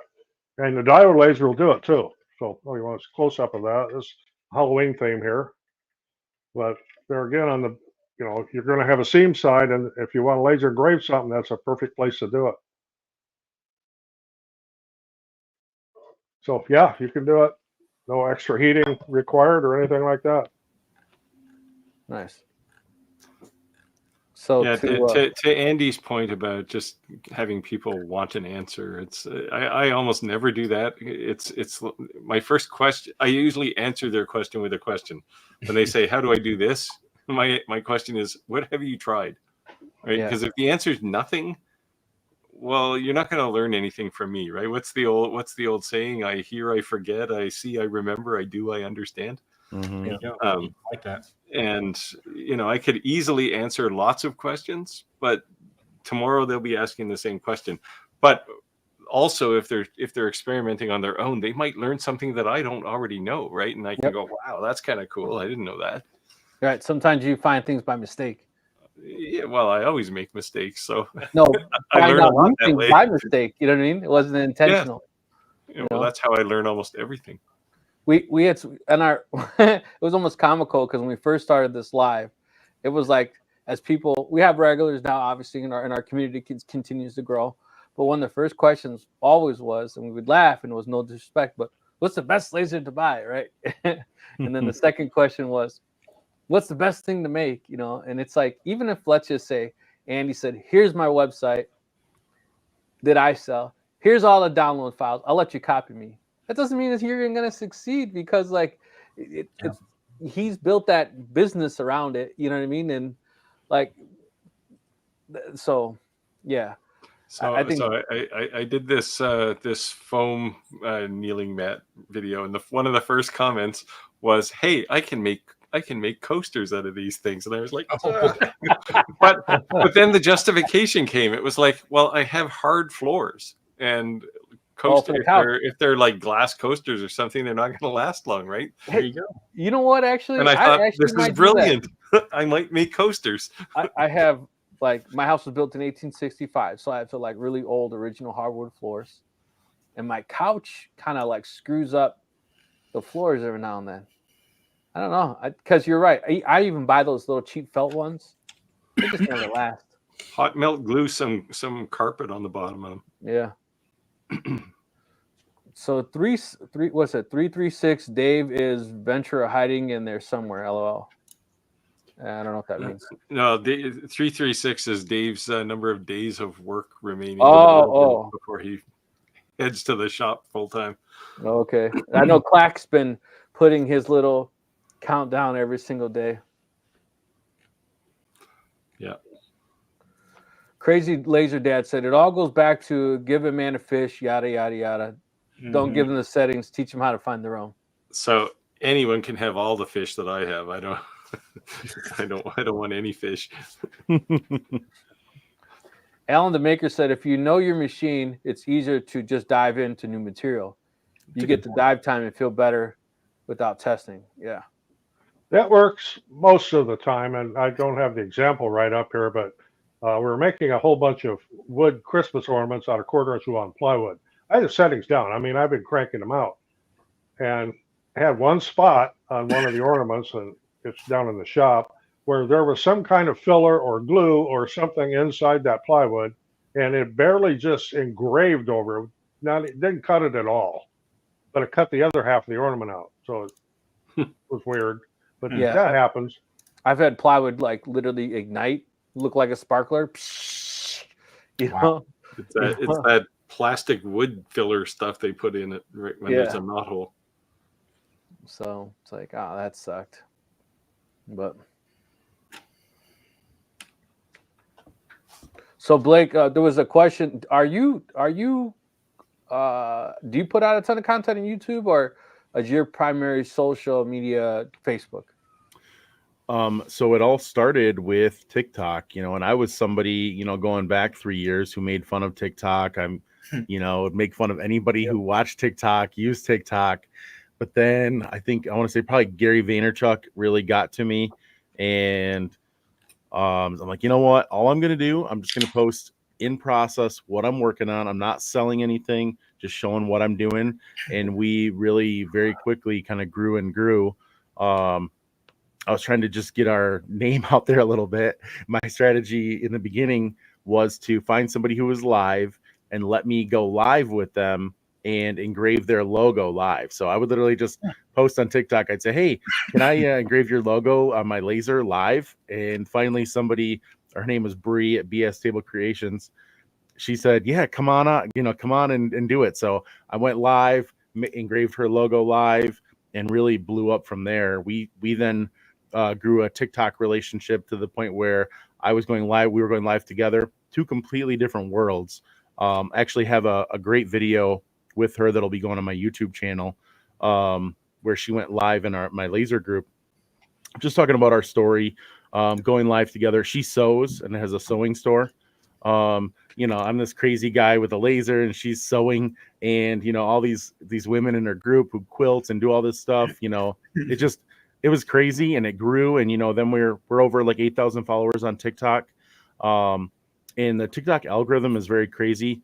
And the diode laser will do it too. So you want a close up of that. This Halloween theme here. But there again on the, you're going to have a seam side, and if you want to laser engrave something, that's a perfect place to do it. So yeah, you can do it. No extra heating required or anything like that. Nice. So yeah, to Andy's point about just having people want an answer, it's I almost never do that. It's my first question. I usually answer their question with a question. When they say, "How do I do this?" My question is, "What have you tried?" Right? Because if the answer is nothing, well, you're not going to learn anything from me, right? What's the old saying? I hear, I forget. I see, I remember. I do, I understand. Mm-hmm. Like that. And I could easily answer lots of questions, but tomorrow they'll be asking the same question. But also, if they're experimenting on their own, they might learn something that I don't already know, right? And I can go, wow, that's kind of cool. I didn't know that. Right. Sometimes you find things by mistake. Yeah, well, I always make mistakes, so no, I find learn out a lot new that things way. by mistake. You know what I mean? It wasn't intentional. Yeah. Well, that's how I learn almost everything. We had, and our it was almost comical because when we first started this live, it was like, as people, we have regulars now, obviously, in our community continues to grow. But one of the first questions always was, and we would laugh, and it was no disrespect, but what's the best laser to buy, right? And then the second question was, what's the best thing to make, And it's like, even if, let's just say, Andy said, here's my website that I sell. Here's all the download files. I'll let you copy me. That doesn't mean that you're going to succeed, because he's built that business around it. You know what I mean? And so, yeah. So I did this foam kneeling mat video, and one of the first comments was, "Hey, I can make coasters out of these things," and I was like, but then the justification came. It was like, well, I have hard floors, and if they're like glass coasters or something, they're not going to last long, right? There you go. You know what? Actually, and I thought, this is brilliant. I might make coasters. I have, my house was built in 1865, so I have really old original hardwood floors, and my couch kind of screws up the floors every now and then. I don't know, because you're right. I even buy those little cheap felt ones. They just never last. Hot melt glue some carpet on the bottom of them. Yeah. So 336 Dave is venture hiding in there somewhere. LOL. I don't know what that means. No, 336 is Dave's number of days of work remaining before he heads to the shop full time. Okay. I know Clack's been putting his little countdown every single day. Yeah. Crazy Laser Dad said it all goes back to give a man a fish, yada yada yada. Mm-hmm. Don't give them the settings, teach them how to find their own. So anyone can have all the fish that I have. I don't want any fish. Alan the Maker said if you know your machine, it's easier to just dive into new material. You get the dive time and feel better without testing. Yeah. That works most of the time, and I don't have the example right up here, but we're making a whole bunch of wood Christmas ornaments out of 1/4 inch long plywood. I had the settings down. I mean, I've been cranking them out, and I had one spot on one of the ornaments, and it's down in the shop, where there was some kind of filler or glue or something inside that plywood, and it barely just engraved over it. Now, it didn't cut it at all, but it cut the other half of the ornament out. So it was weird. But yeah, that happens. I've had plywood literally ignite, look like a sparkler. You know, it's that plastic wood filler stuff they put in it when there's a knot hole. So it's like, that sucked. But so Blake, there was a question. Do you put out a ton of content on YouTube, or is your primary social media Facebook? So it all started with TikTok, and I was somebody, going back 3 years who made fun of TikTok. I'm would make fun of anybody who watched TikTok, used TikTok. But then I want to say probably Gary Vaynerchuk really got to me. And I'm like, you know what? All I'm going to do, I'm just going to post in process what I'm working on. I'm not selling anything, just showing what I'm doing. And we really very quickly kind of grew and grew. I was trying to just get our name out there a little bit. My strategy in the beginning was to find somebody who was live and let me go live with them and engrave their logo live. So I would literally just post on TikTok. I'd say, hey, can I engrave your logo on my laser live? And finally somebody, her name was Bree at BS Table Creations. She said, yeah, come on and do it. So I went live, engraved her logo live, and really blew up from there. We then grew a TikTok relationship to the point where I was going live. We were going live together, two completely different worlds. Actually have a great video with her that'll be going on my YouTube channel, where she went live in my laser group, just talking about our story, going live together. She sews and has a sewing store. I'm this crazy guy with a laser and she's sewing, and all these women in her group who quilts and do all this stuff. It was crazy, and it grew, and then we're over like 8,000 followers on TikTok. And the TikTok algorithm is very crazy.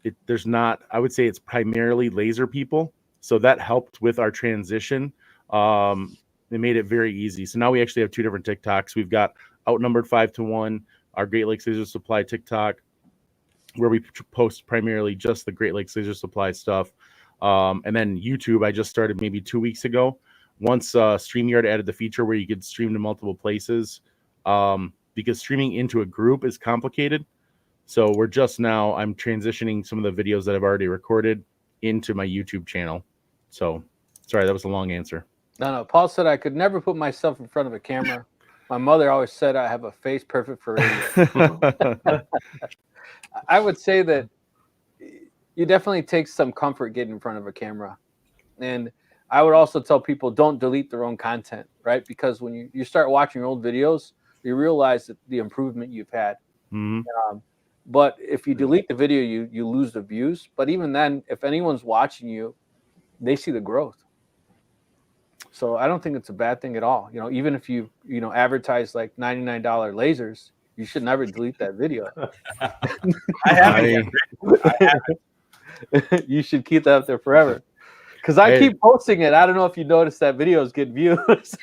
I would say it's primarily laser people, so that helped with our transition. It made it very easy. So now we actually have two different TikToks. We've got Outnumbered 5-1, our Great Lakes Laser Supply TikTok, where we post primarily just the Great Lakes Laser Supply stuff. And then YouTube, I just started maybe 2 weeks ago. Once StreamYard added the feature where you could stream to multiple places, because streaming into a group is complicated. So I'm transitioning some of the videos that I've already recorded into my YouTube channel. So sorry, that was a long answer. No. Paul said I could never put myself in front of a camera. My mother always said I have a face perfect for radio. I would say that you definitely take some comfort getting in front of a camera. And I would also tell people, don't delete their own content, right? Because when you start watching your old videos, you realize that the improvement you've had. Mm-hmm. But if you delete the video, you lose the views. But even then, if anyone's watching you, they see the growth. So I don't think it's a bad thing at all. Even if you advertise like $99 lasers, you should never delete that video. I haven't. You should keep that up there forever. Because I keep posting it. I don't know if you noticed that videos get views.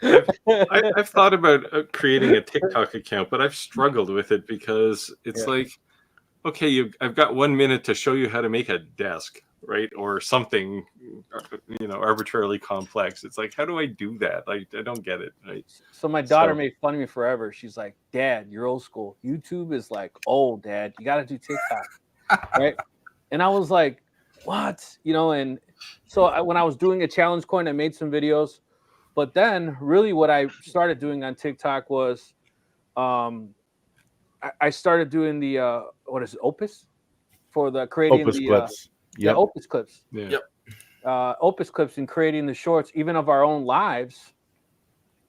I've thought about creating a TikTok account, but I've struggled with it because it's like, okay, I've got 1 minute to show you how to make a desk, right? Or something, arbitrarily complex. It's like, how do I do that? Like, I don't get it. Right? So my daughter made fun of me forever. She's like, Dad, you're old school. YouTube is like old, Dad. You got to do TikTok, right? And I was like, what? And so when I was doing a challenge coin, I made some videos. But then really what I started doing on TikTok was I started doing the, Opus? For the creating Opus the clips. Opus clips. Yeah. Yep. Opus clips and creating the shorts, even of our own lives,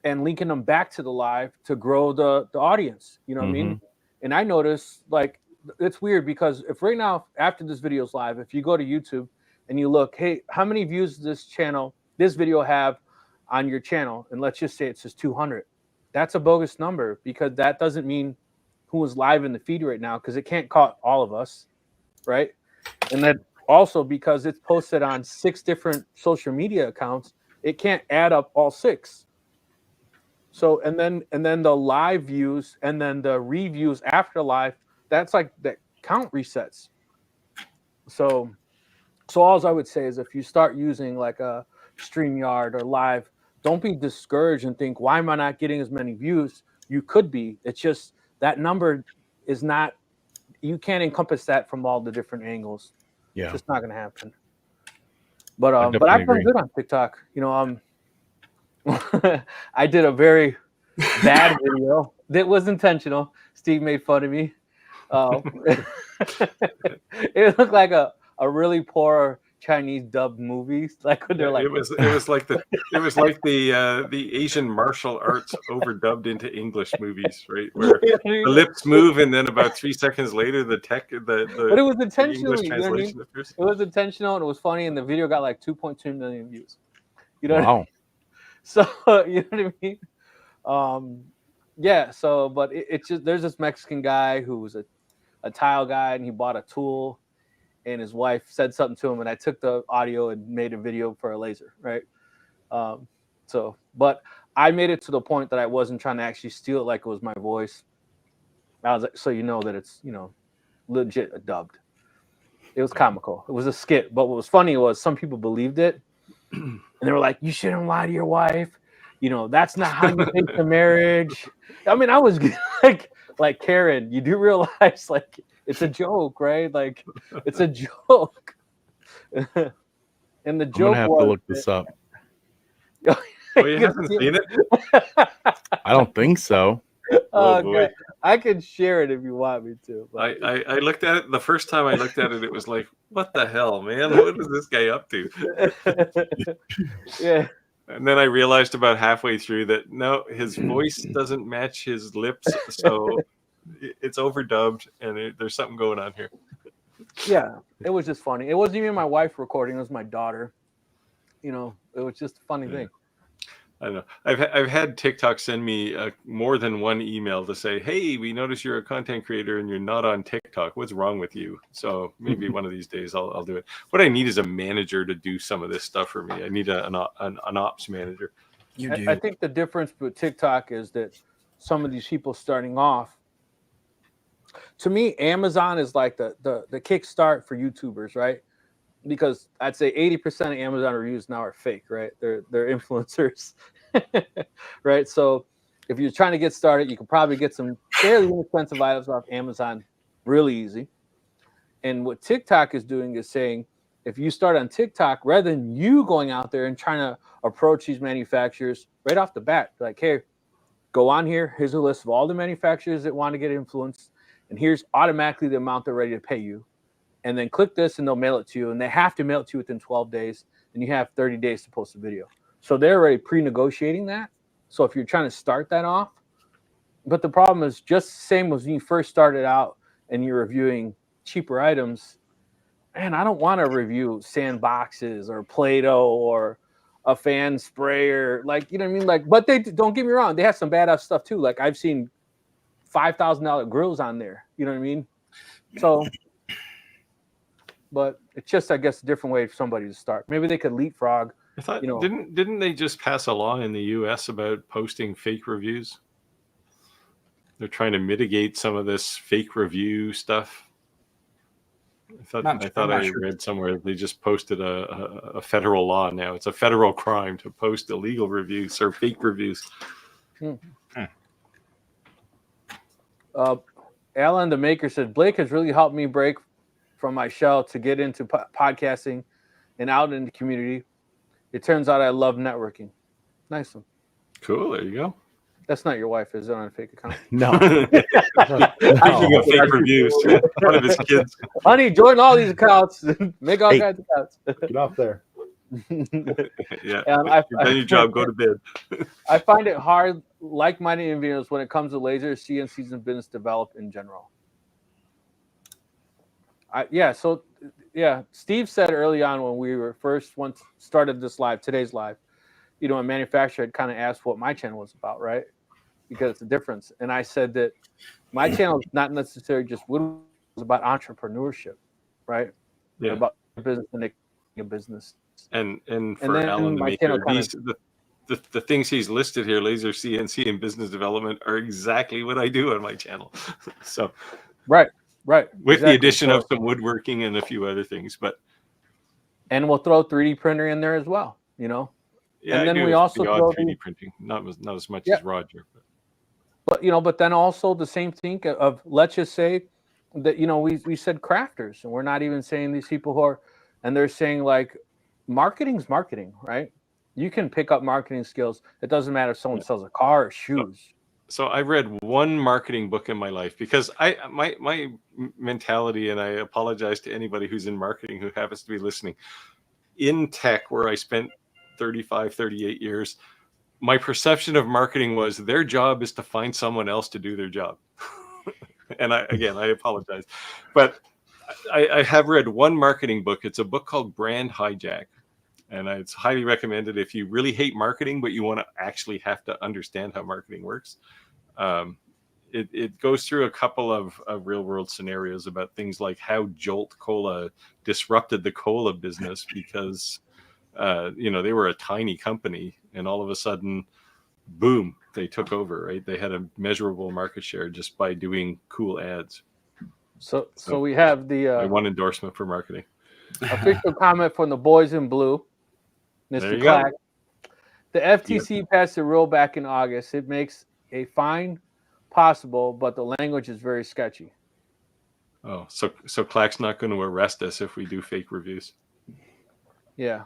and linking them back to the live to grow the audience. You know what I mean? And I noticed, like, it's weird because if right now, after this video's live, if you go to YouTube and you look, hey, how many views does this video have on your channel? And let's just say it says 200. That's a bogus number because that doesn't mean who is live in the feed right now, because it can't count all of us, right? And then also because it's posted on 6 different social media accounts, it can't add up all 6. So and then the live views and then the reviews after live, that's like that count resets. So all I would say is if you start using like a StreamYard or live, don't be discouraged and think, why am I not getting as many views? You could be. It's just that number is not, you can't encompass that from all the different angles. Yeah. It's just not going to happen. But I've done good on TikTok. I did a very bad video that was intentional. Steve made fun of me. It looked like a really poor Chinese dubbed movies, like when they're like, it was like the Asian martial arts overdubbed into English movies, right? Where the lips move, and then about 3 seconds later, the but it was the English intentionally, you know what I mean? translation appears. It was intentional and it was funny, and the video got like 2.2 million views. You know what I mean? Wow. So you know what I mean? Yeah. So, but it's just there's this Mexican guy who was a tile guy, and he bought a tool, and his wife said something to him, and I took the audio and made a video for a laser, right? So, but I made it to the point that I wasn't trying to actually steal it like it was my voice. I was like, so you know that it's, you know, legit dubbed. It was comical. It was a skit. But what was funny was some people believed it, and they were like, you shouldn't lie to your wife. You know, that's not how you make the marriage. I mean, I was like Karen, you do realize like it's a joke, right? Like it's a joke. And the joke I'm gonna have to look this up. Oh, you haven't seen it? I don't think so. Oh, boy. Okay. I can share it if you want me to. But... I looked at it the first time I looked at it. It was like, what the hell, man? What is this guy up to? Yeah. And then I realized about halfway through that no, his voice doesn't match his lips, so it's overdubbed, and there's something going on here. Yeah, it was just funny. It wasn't even my wife recording; it was my daughter. You know, it was just a funny thing. I don't know. I've had TikTok send me more than one email to say, "Hey, we notice you're a content creator and you're not on TikTok. What's wrong with you?" So maybe one of these days I'll do it. What I need is a manager to do some of this stuff for me. I need an ops manager. You do. I think the difference with TikTok is that some of these people starting off. To me, Amazon is like the kickstart for YouTubers, right? Because I'd say 80% of Amazon reviews now are fake, right? They're influencers, right? So if you're trying to get started, you can probably get some fairly inexpensive items off Amazon really easy. And what TikTok is doing is saying, if you start on TikTok, rather than you going out there and trying to approach these manufacturers right off the bat, like, hey, go on here. Here's a list of all the manufacturers that want to get influenced. And here's automatically the amount they're ready to pay you. And then click this and they'll mail it to you. And they have to mail it to you within 12 days. And you have 30 days to post a video. So they're already pre-negotiating that. So if you're trying to start that off, but the problem is just the same as when you first started out and you're reviewing cheaper items. Man, I don't want to review sandboxes or Play-Doh or a fan sprayer. Like, you know what I mean? Like, but they don't get me wrong. They have some badass stuff too. Like I've seen $5,000 grills on there. You know what I mean? So, but it's just, I guess, a different way for somebody to start. Maybe they could leapfrog. I thought, you know, didn't they just pass a law in the U.S. about posting fake reviews? They're trying to mitigate some of this fake review stuff. I thought I read somewhere they just posted a federal law now. It's a federal crime to post illegal reviews or fake reviews. Alan the Maker said, Blake has really helped me break from my shell to get into podcasting and out in the community. It turns out I love networking. Nice one. Cool. There you go. That's not your wife, is it, on a fake account? No. Speaking of fake reviews, one of his kids. Honey, join all these accounts. Make all kinds of accounts. Get off there. Yeah. You've done your job. Go to bed. I find it hard, like-minded individuals, when it comes to lasers, CNCs, and business develop in general. Steve said early on when we were once started this live, today's live, you know, a manufacturer had kind of asked what my channel was about, right? Because it's a difference. And I said that my channel is not necessarily just woodworking, it's about entrepreneurship, right? Yeah. About business and a business. And for Alan the Maker, the things he's listed here, laser, CNC, and business development, are exactly what I do on my channel. So Right. With the addition of some woodworking and a few other things, and we'll throw 3D printer in there as well, you know. Yeah, and then we also throw 3D printing, not as much as Roger. But then also the same thing of, let's just say that, you know, we said crafters, and we're not even saying these people who are, and they're saying like marketing's marketing, right? You can pick up marketing skills. It doesn't matter if someone sells a car or shoes. So I read one marketing book in my life because my mentality, and I apologize to anybody who's in marketing who happens to be listening, in tech where I spent 35, 38 years, my perception of marketing was their job is to find someone else to do their job. And I apologize, but I have read one marketing book. It's a book called Brand Hijack. And it's highly recommended if you really hate marketing, but you want to actually have to understand how marketing works. It goes through a couple of real world scenarios about things like how Jolt Cola disrupted the cola business because, they were a tiny company and all of a sudden, boom, they took over, right? They had a measurable market share just by doing cool ads. So we have my one endorsement for marketing. Official comment from the boys in blue. Mr. Clack. The FTC passed a rule back in August. It makes a fine possible, but the language is very sketchy. Oh, so Clack's not going to arrest us if we do fake reviews. Yeah.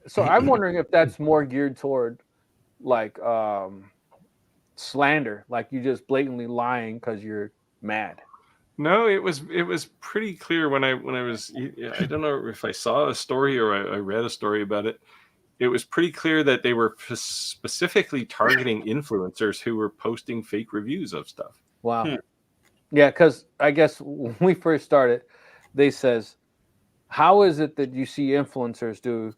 So I'm wondering if that's more geared toward like slander, like you just blatantly lying because you're mad. No, it was pretty clear when I was, I don't know if I saw a story or I read a story about it. It was pretty clear that they were specifically targeting influencers who were posting fake reviews of stuff. Wow. Yeah, because I guess when we first started, they says, how is it that you see influencers do,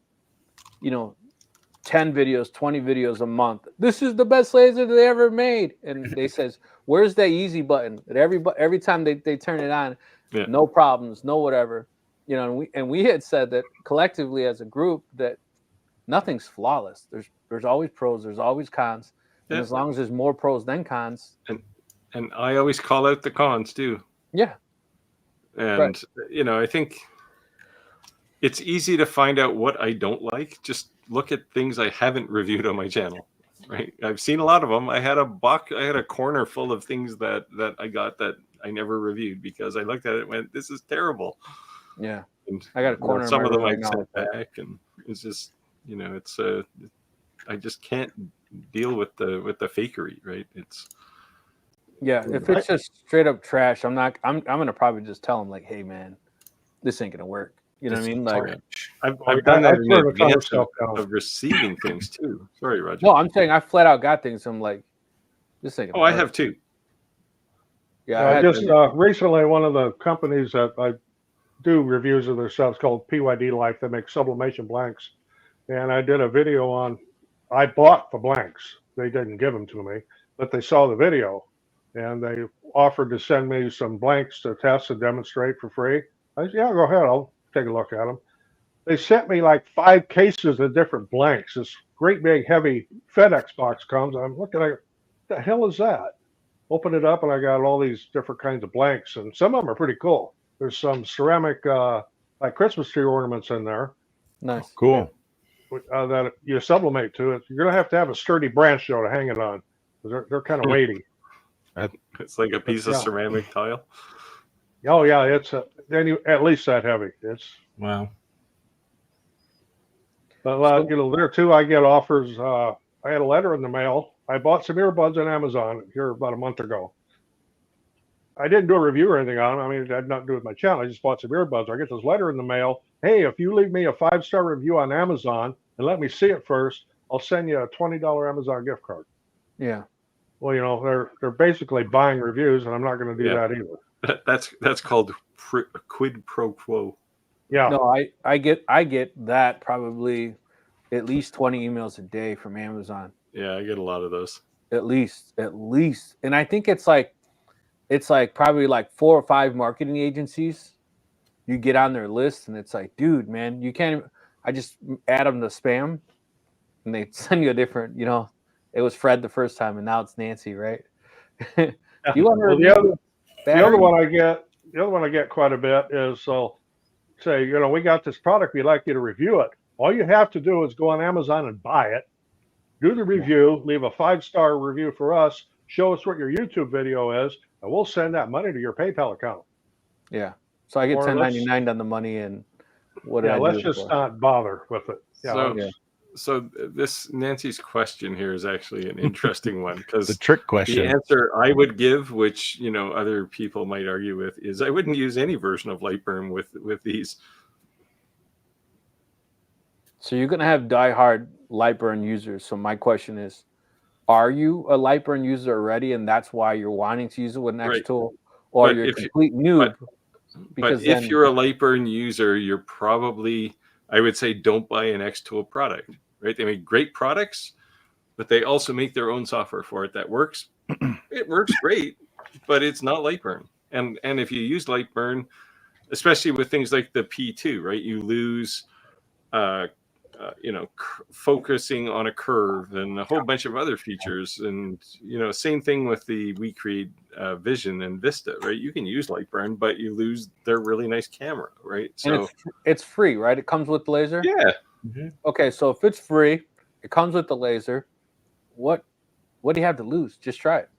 10 videos, 20 videos a month? This is the best laser they ever made. And they says, where's that easy button that every time they turn it on, no problems, no whatever. And we had said that collectively as a group that nothing's flawless. There's always pros, there's always cons. And as long as there's more pros than cons. And I always call out the cons too. Yeah. And I think it's easy to find out what I don't like. Just look at things I haven't reviewed on my channel. Right. I've seen a lot of them. I had a corner full of things that I got that I never reviewed because I looked at it and went, this is terrible. Yeah. And I got a corner. Some of them I sent back, and it's just, it's I just can't deal with the fakery, right? If it's just straight up trash, I'm gonna probably just tell them like, hey man, this ain't gonna work. You know what I mean? Like I've done that in advance of receiving things too. Sorry, Roger. No, I'm saying I flat out got things. I'm like, this ain't gonna work. I have too. Yeah, recently one of the companies that I do reviews of their stuff is called PYD Life. They make sublimation blanks, and I did a video on. I bought the blanks. They didn't give them to me, but they saw the video, and they offered to send me some blanks to test and demonstrate for free. I said, yeah, go ahead. I'll take a look at them. They sent me like 5 cases of different blanks. This great big heavy FedEx box comes. I'm looking at it. What the hell is that? Open it up, and I got all these different kinds of blanks, and some of them are pretty cool. There's some ceramic like Christmas tree ornaments in there. Nice. Cool. That you sublimate to it. You're gonna have to have a sturdy branch though to hang it on. They're kind of weighty. It's like a piece of ceramic tile. Oh yeah, it's at least that heavy. It's wow. But there too, I get offers. I had a letter in the mail. I bought some earbuds on Amazon here about a month ago. I didn't do a review or anything on them. I mean, it had nothing to do with my channel. I just bought some earbuds. I get this letter in the mail. Hey, if you leave me a 5-star review on Amazon and let me see it first, I'll send you a $20 Amazon gift card. Yeah. Well, they're basically buying reviews, and I'm not going to do that either. That's called quid pro quo. Yeah. No, I get that probably at least 20 emails a day from Amazon. Yeah, I get a lot of those. At least. And I think it's like probably like 4 or 5 marketing agencies. You get on their list and it's like, dude, man, you can't even, I just add them to spam and they send you a different, it was Fred the first time and now it's Nancy, right? You want the other one I get quite a bit is say, we got this product, we'd like you to review it. All you have to do is go on Amazon and buy it, do the review, leave a 5-star review for us, show us what your YouTube video is, and we'll send that money to your PayPal account. Yeah. So I get $10.99 on the money and what? Yeah, let's just not bother with it. Yeah. So this Nancy's question here is actually an interesting one, because The trick the question. answer I would give, which other people might argue with, is I wouldn't use any version of LightBurn with these. So you're going to have diehard LightBurn users. So my question is, are you a LightBurn user already, and that's why you're wanting to use it with an Right. xTool, or But you're a if you- complete noob? But if you're a LightBurn user, you're probably, I would say, don't buy an xTool product, right? They make great products, but they also make their own software for it that works. It works great, but it's not LightBurn. And if you use LightBurn, especially with things like the P2, right? You lose, focusing on a curve and a whole bunch of other features. And, same thing with the WeCreate Vision and Vista, right? You can use LightBurn, but you lose their really nice camera, right? So And it's free, right? It comes with the laser? yeah. Okay, so if it's free, it comes with the laser, what do you have to lose? Just try it.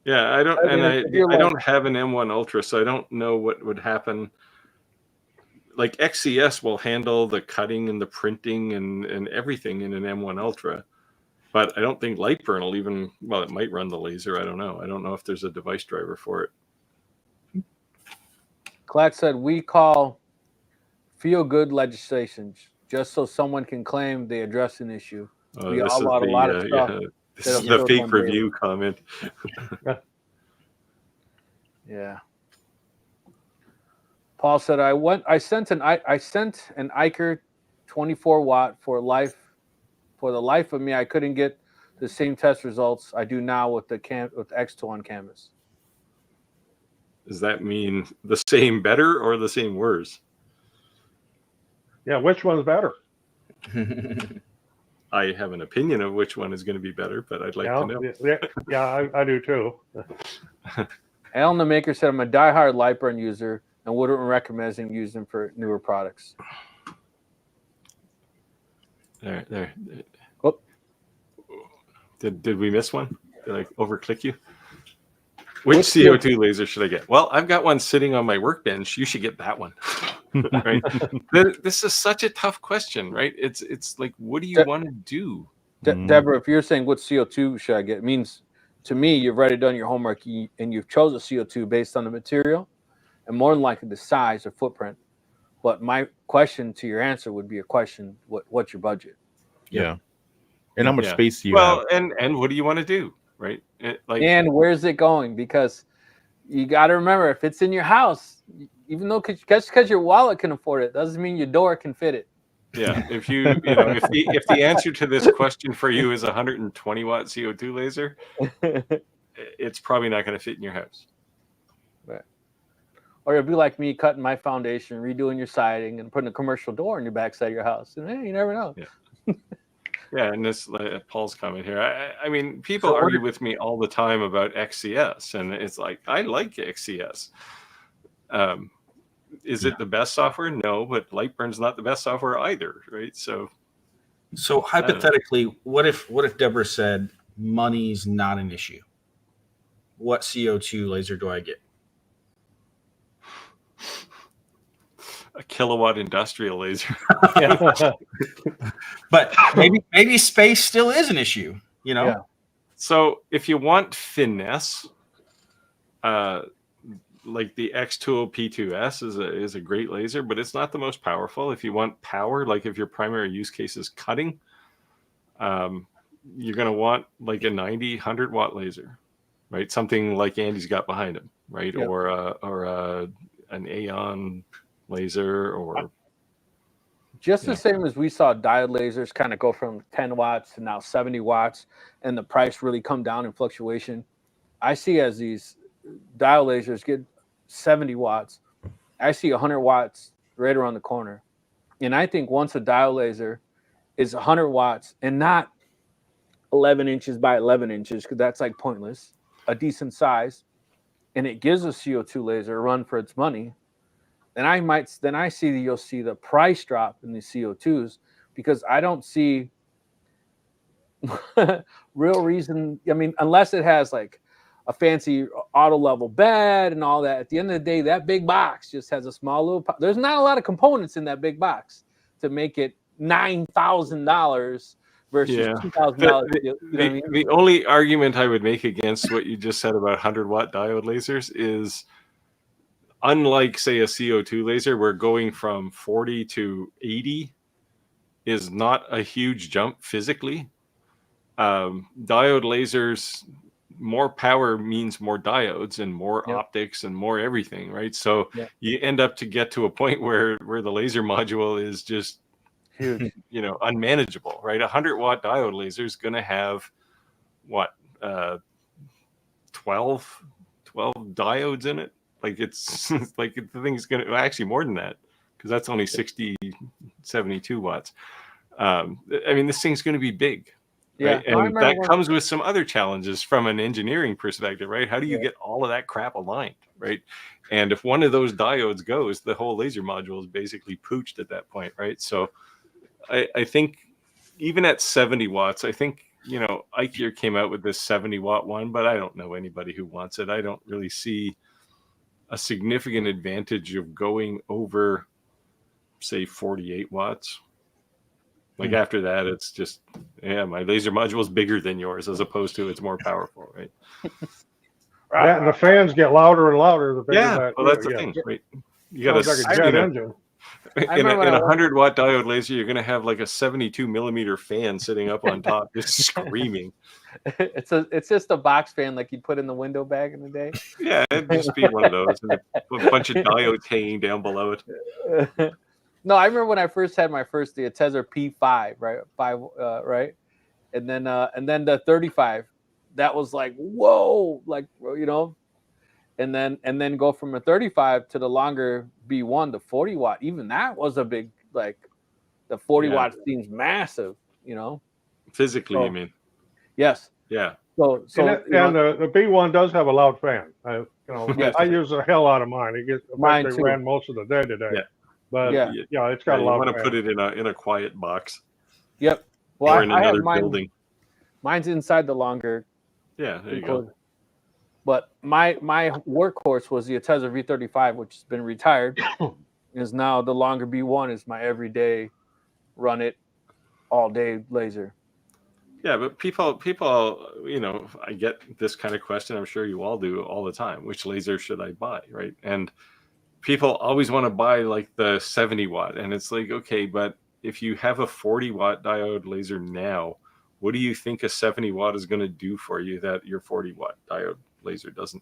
Yeah, I don't, I mean, if you're I like- don't have an M1 Ultra, so I don't know what would happen. Like XCS will handle the cutting and the printing and everything in an M1 Ultra, but I don't think LightBurn will even. Well, it might run the laser. I don't know. I don't know if there's a device driver for it. Clack said, we call feel-good legislation just so someone can claim they address an issue. We This all is bought a lot of the stuff. this is that'll the feel fake done review comment. Yeah. Paul said, I sent an Iker 24 watt for the life of me. I couldn't get the same test results I do now with the xTool on canvas. Does that mean the same better or the same worse? Yeah, which one's better? I have an opinion of which one is going to be better, but I'd like to know. Yeah, I do too. Alan the Maker said, I'm a diehard LightBurn user and wouldn't recommend using them for newer products. There. Oh. Did we miss one? Did I overclick you? Which CO2 laser should I get? Well, I've got one sitting on my workbench. You should get that one. Right? This is such a tough question, right? It's like, what do you want to do? Deborah, if you're saying what CO2 should I get, it means to me you've already done your homework and you've chosen CO2 based on the material and more than likely the size or footprint. But my question to your answer would be a question: what's your budget? Yeah. And how much space do you have? Well, and what do you want to do, right? And where's it going? Because you got to remember, if it's in your house, even though just because your wallet can afford it, doesn't mean your door can fit it. Yeah, if if the answer to this question for you is 120 watt CO2 laser, it's probably not going to fit in your house. Right. Or you'll be like me, cutting my foundation, redoing your siding, and putting a commercial door in your backside of your house. And hey, you never know. Yeah. Yeah, and this Paul's comment here. I mean, people argue with me all the time about XCS, and it's like, I like XCS. Is it the best software? No, but LightBurn's not the best software either, right? So hypothetically, what if Deborah said money's not an issue? What CO2 laser do I get? A kilowatt industrial laser. But maybe space still is an issue, Yeah. So if you want finesse, like the xTool P2S is a great laser, but it's not the most powerful. If you want power, like if your primary use case is cutting, you're going to want like a 90, 100 watt laser, right? Something like Andy's got behind him, right? Yeah. Or an Aeon laser, or just the same as we saw diode lasers kind of go from 10 watts to now 70 watts, and the price really come down in fluctuation. I see as these diode lasers get 70 watts, I see 100 watts right around the corner. And I think once a diode laser is 100 watts and not 11 inches by 11 inches, because that's like pointless, a decent size, and it gives a CO2 laser a run for its money, then you'll see the price drop in the CO2s, because I don't see real reason. I mean, unless it has like a fancy auto level bed and all that. At the end of the day, that big box just has a small little. There's not a lot of components in that big box to make it $9,000 versus Yeah. $2,000. You know what I mean? The only argument I would make against what you just said about 100-watt diode lasers is, unlike, say, a CO2 laser, where going from 40 to 80 is not a huge jump physically. Diode lasers, more power means more diodes and more Yep. optics and more everything, right? So Yep. you end up to get to a point where the laser module is just Huge. Unmanageable, right? 100-watt diode laser is going to have what, 12 diodes in it. Like, it's like the thing's going to actually more than that, because that's only 72 watts. I mean, this thing's going to be big. Yeah. Right? And that comes with some other challenges from an engineering perspective, right? How do you get all of that crap aligned, right? And if one of those diodes goes, the whole laser module is basically pooched at that point, right? So I think even at 70 watts, I think, IKEA came out with this 70-watt one, but I don't know anybody who wants it. I don't really see a significant advantage of going over, say, 48 watts. Like, after that, it's just, my laser module is bigger than yours, as opposed to it's more powerful, right? Yeah, and the fans get louder and louder. The bigger Well, that's the thing, right? You got Sounds like a jet engine. in a 100-watt diode laser, you're going to have like a 72 millimeter fan sitting up on top, just screaming. It's just a box fan like you put in the window back in the day. Yeah, it'd just be one of those, and a bunch of diodes hanging down below it. No, I remember when I first had my first, the Atezzer P5, right? Right? And then the 35, that was like, whoa, like, and then go from a 35 to the longer B1, the 40 watt. Even that was a big, like, the 40 watt seems massive, Physically, you mean? Yes. Yeah. So the B1 does have a loud fan. I use the hell out of mine. It gets ran most of the day today. Yeah. But it's got a loud fan. You want to put it in a quiet box. Yep. Well, or in another building. Mine's inside the longer. Yeah, there you go. But my workhorse was the Atezzer V35, which has been retired. Is now the longer B1 is my everyday run it all day laser. Yeah, but people, I get this kind of question. I'm sure you all do all the time. Which laser should I buy, right? And people always want to buy like the 70 watt, and it's like, okay, but if you have a 40 watt diode laser now, what do you think a 70 watt is going to do for you that your 40 watt diode laser doesn't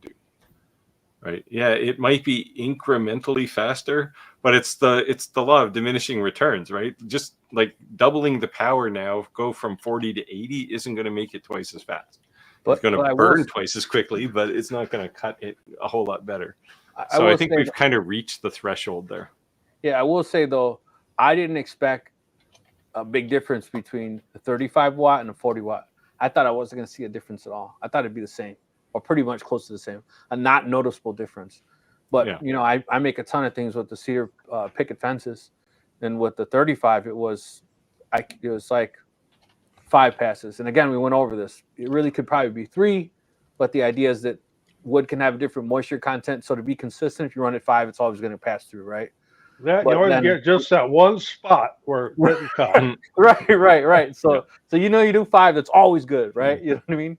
do? Right? Yeah, it might be incrementally faster, but it's the law of diminishing returns, right? Just like doubling the power now, go from 40 to 80 isn't going to make it twice as fast. It's going to burn twice as quickly, but it's not going to cut it a whole lot better. So I think we've kind of reached the threshold there. Yeah, I will say though, I didn't expect a big difference between the 35 watt and the 40 watt. I thought I wasn't going to see a difference at all. I thought it'd be the same, or pretty much close to the same, a not noticeable difference. But I make a ton of things with the cedar picket fences, and with the 35, it was like 5 passes. And again, we went over this. It really could probably be 3, but the idea is that wood can have a different moisture content. So to be consistent, if you run at 5, it's always going to pass through, right? You always get just that one spot where it didn't cut. Right. So you do 5, that's always good, right? You know what I mean?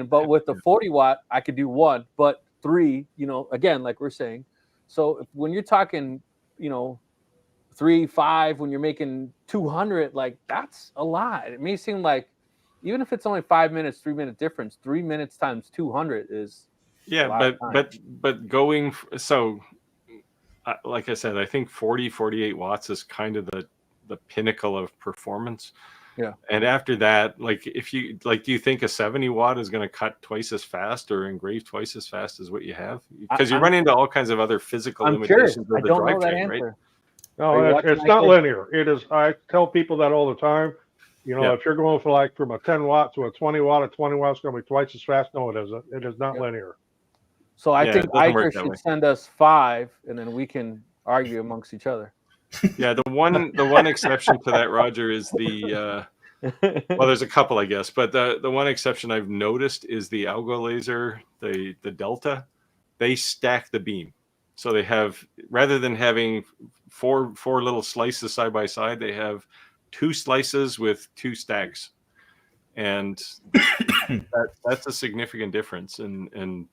But with the 40 watt, I could do 1, but 3, again, like we're saying. So when you're talking, 3, 5, when you're making 200, like that's a lot. It may seem like, even if it's only 5 minutes, 3 minute difference, 3 minutes times 200 is but going so. Like I said, I think 48 watts is kind of the pinnacle of performance. Yeah. And after that, like, do you think a 70 watt is going to cut twice as fast or engrave twice as fast as what you have? Because you run into all kinds of other physical limitations of the drivetrain, right? No, it's not linear. It is. I tell people that all the time. If you're going from a 10 watt to a 20 watt, 20 watt's going to be twice as fast. No, it isn't. It is not linear. So I think IKEA should send us 5, and then we can argue amongst each other. Yeah, the one exception to that, Roger, is the well, there's a couple, I guess, but the one exception I've noticed is the algo laser, the Delta. They stack the beam. So they have, rather than having four little slices side by side, they have 2 slices with 2 stacks, and that's a significant difference. And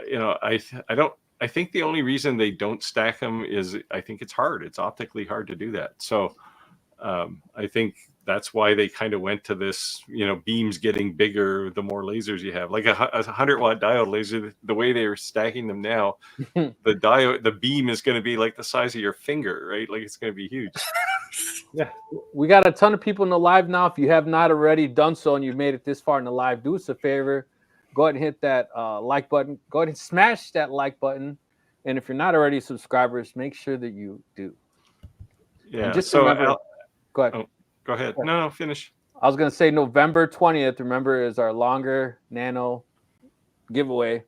you know, I think the only reason they don't stack them is I think it's hard. It's optically hard to do that. So I think that's why they kind of went to this, you know, beams getting bigger the more lasers you have. Like a 100-watt diode laser, the way they're stacking them now, the beam is going to be like the size of your finger, right? Like it's going to be huge. Yeah. We got a ton of people in the live now. If you have not already done so and you've made it this far in the live, do us a favor. Go ahead and hit that like button. Go ahead and smash that like button. And if you're not already subscribers, make sure that you do. Yeah. And just So remember, go ahead. Oh, go ahead. No, finish. I was going to say November 20th, remember, is our longer nano giveaway.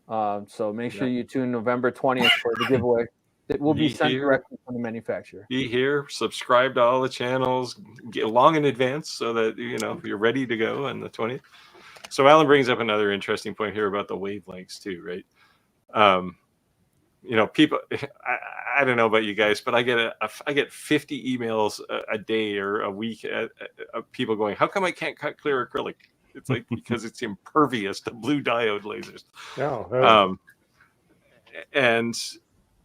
So make sure you tune November 20th for the giveaway. It will be sent directly from the manufacturer. Be here, subscribe to all the channels, get along in advance so that, you know, you're ready to go on the 20th. So Alan brings up another interesting point here about the wavelengths too, right? You know, people, I don't know about you guys, but I get 50 emails a day or a week of people going, how come I can't cut clear acrylic? It's like, because it's impervious to blue diode lasers. Yeah. And,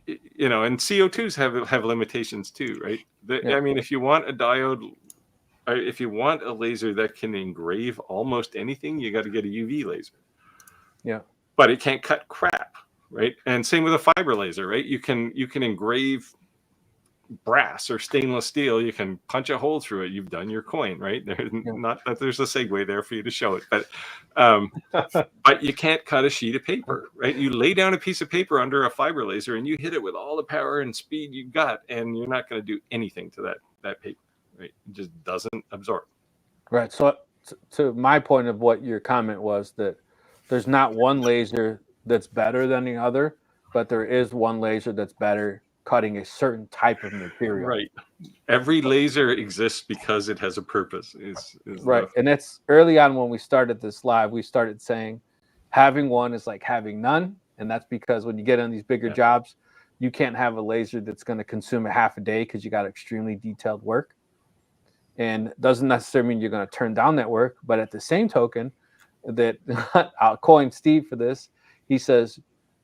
you know, and CO2s have limitations too, right? I mean, if you want a diode, if you want a laser that can engrave almost anything, you got to get a UV laser. Yeah. But it can't cut crap, right? And same with a fiber laser, right? You can engrave brass or stainless steel. You can punch a hole through it. You've done your coin, right? Not that there's a segue there for you to show it, but but you can't cut a sheet of paper, right? You lay down a piece of paper under a fiber laser and you hit it with all the power and speed you got, and you're not going to do anything to that paper, right? It just doesn't absorb. Right. So to my point of what your comment was, that there's not one laser that's better than the other, but there is one laser that's better cutting a certain type of material. Right. Every laser exists because it has a purpose. Is right. And that's early on when we started this live, we started saying having one is like having none. And that's because when you get on these bigger jobs, you can't have a laser that's going to consume a half a day because you got extremely detailed work. And doesn't necessarily mean you're going to turn down that work. But at the same token, that I'll coin Steve for this. He says,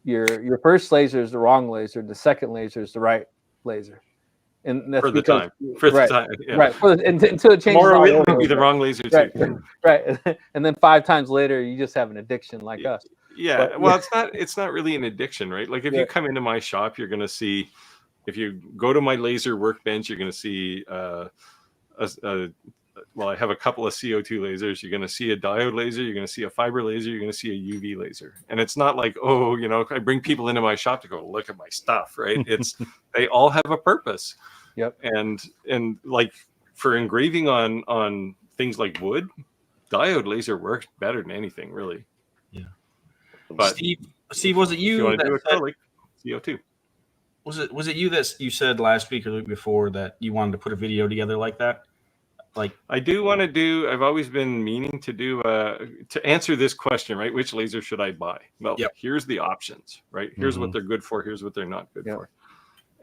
your first laser is the wrong laser. The second laser is the right laser, and that's for the because, time. For the time, yeah. Right. Until it changes. Tomorrow it will be the wrong laser too. Right. And then 5 times later, you just have an addiction like us. Yeah. But, well, it's not really an addiction, right? Like if you come into my shop, you're going to see. If you go to my laser workbench, you're going to see well, I have a couple of CO2 lasers. You're going to see a diode laser. You're going to see a fiber laser. You're going to see a UV laser. And it's not like, oh, you know, I bring people into my shop to go look at my stuff, right? It's they all have a purpose. Yep. And like for engraving on things like wood, diode laser works better than anything, really. Yeah. But Steve, was it you that do acrylic, CO2? Was it you that you said last week or the week before that you wanted to put a video together like that? Like I do want to do. I've always been meaning to do to answer this question, right? Which laser should I buy? Well, here's the options, right? Here's what they're good for. Here's what they're not good for.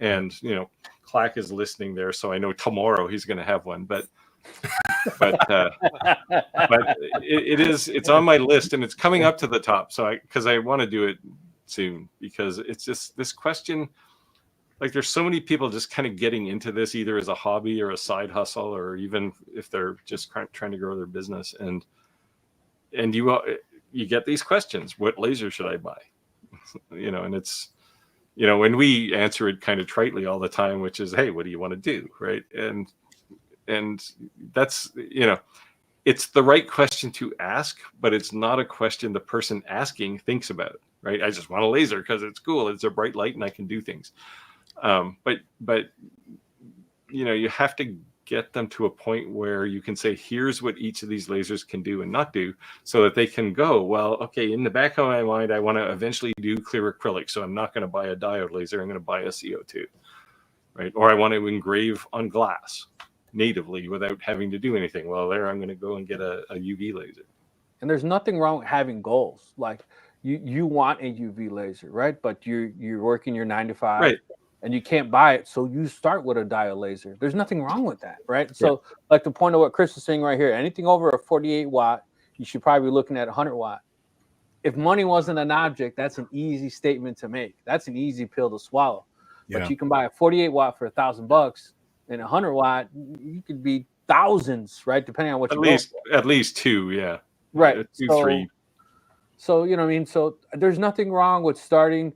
And you know, Clack is listening there, so I know tomorrow he's going to have one. But it's on my list and it's coming up to the top. So because I want to do it soon, because it's just this question. Like there's so many people just kind of getting into this either as a hobby or a side hustle, or even if they're just trying to grow their business. And you get these questions: what laser should I buy? You know, and it's, you know, when we answer it kind of tritely all the time, which is, hey, what do you want to do, right? And that's, you know, it's the right question to ask, but it's not a question the person asking thinks about, right? I just want a laser because it's cool. It's a bright light and I can do things. But you know, you have to get them to a point where you can say, here's what each of these lasers can do and not do, so that they can go, well, okay, in the back of my mind, I want to eventually do clear acrylic. So I'm not going to buy a diode laser. I'm going to buy a CO2, right? Or I want to engrave on glass natively without having to do anything. Well, there I'm going to go and get a UV laser. And there's nothing wrong with having goals. Like you want a UV laser, right? But you're working your 9 to 5, Right. and you can't buy it, so you start with a diode laser. There's nothing wrong with that, right? So like the point of what Chris is saying right here, anything over a 48 watt, you should probably be looking at 100 watt. If money wasn't an object, that's an easy statement to make. That's an easy pill to swallow. Yeah. But you can buy a 48 watt for $1,000, and 100 watt, you could be thousands, right? Depending on what at least two, yeah. Right. Two, so, three. So, you know what I mean? So there's nothing wrong with starting,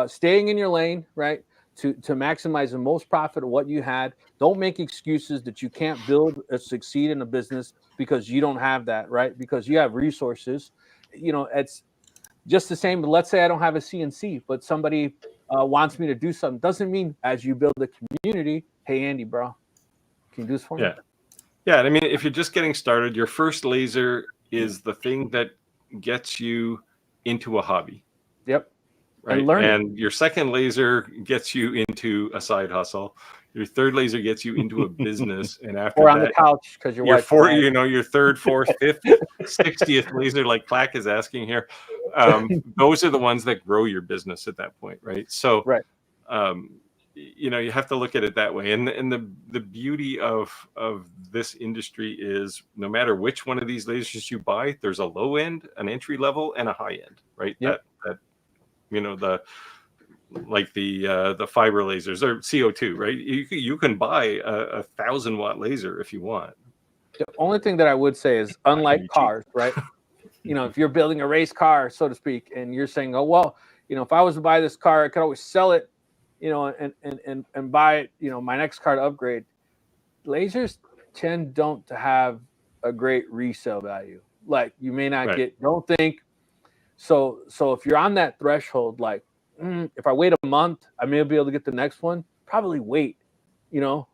staying in your lane, right? To maximize the most profit of what you had. Don't make excuses that you can't build or succeed in a business because you don't have that, right? Because you have resources. It's just the same. But let's say I don't have a CNC, but somebody wants me to do something. Doesn't mean as you build a community, hey, Andy, bro, can you do this for me? Yeah. I mean, if you're just getting started, your first laser is the thing that gets you into a hobby. Yep. Right. And and your second laser gets you into a side hustle. Your third laser gets you into a business, and after or on that, the couch because your wife. Your third, fourth, fifth, 60th laser, like Clack is asking here. Those are the ones that grow your business at that point, right? So, right. You have to look at it that way. And the beauty of this industry is no matter which one of these lasers you buy, there's a low end, an entry level, and a high end, right? Yep. The fiber lasers or CO2, right? You can buy a 1,000 watt laser if you want. The only thing that I would say is, unlike cars, right? If you're building a race car, so to speak, and you're saying, oh, well, if I was to buy this car, I could always sell it, and buy it, my next car to upgrade. Lasers don't to have a great resale value. Like you may not don't think. So if you're on that threshold, like if I wait a month, I may be able to get the next one. Probably wait,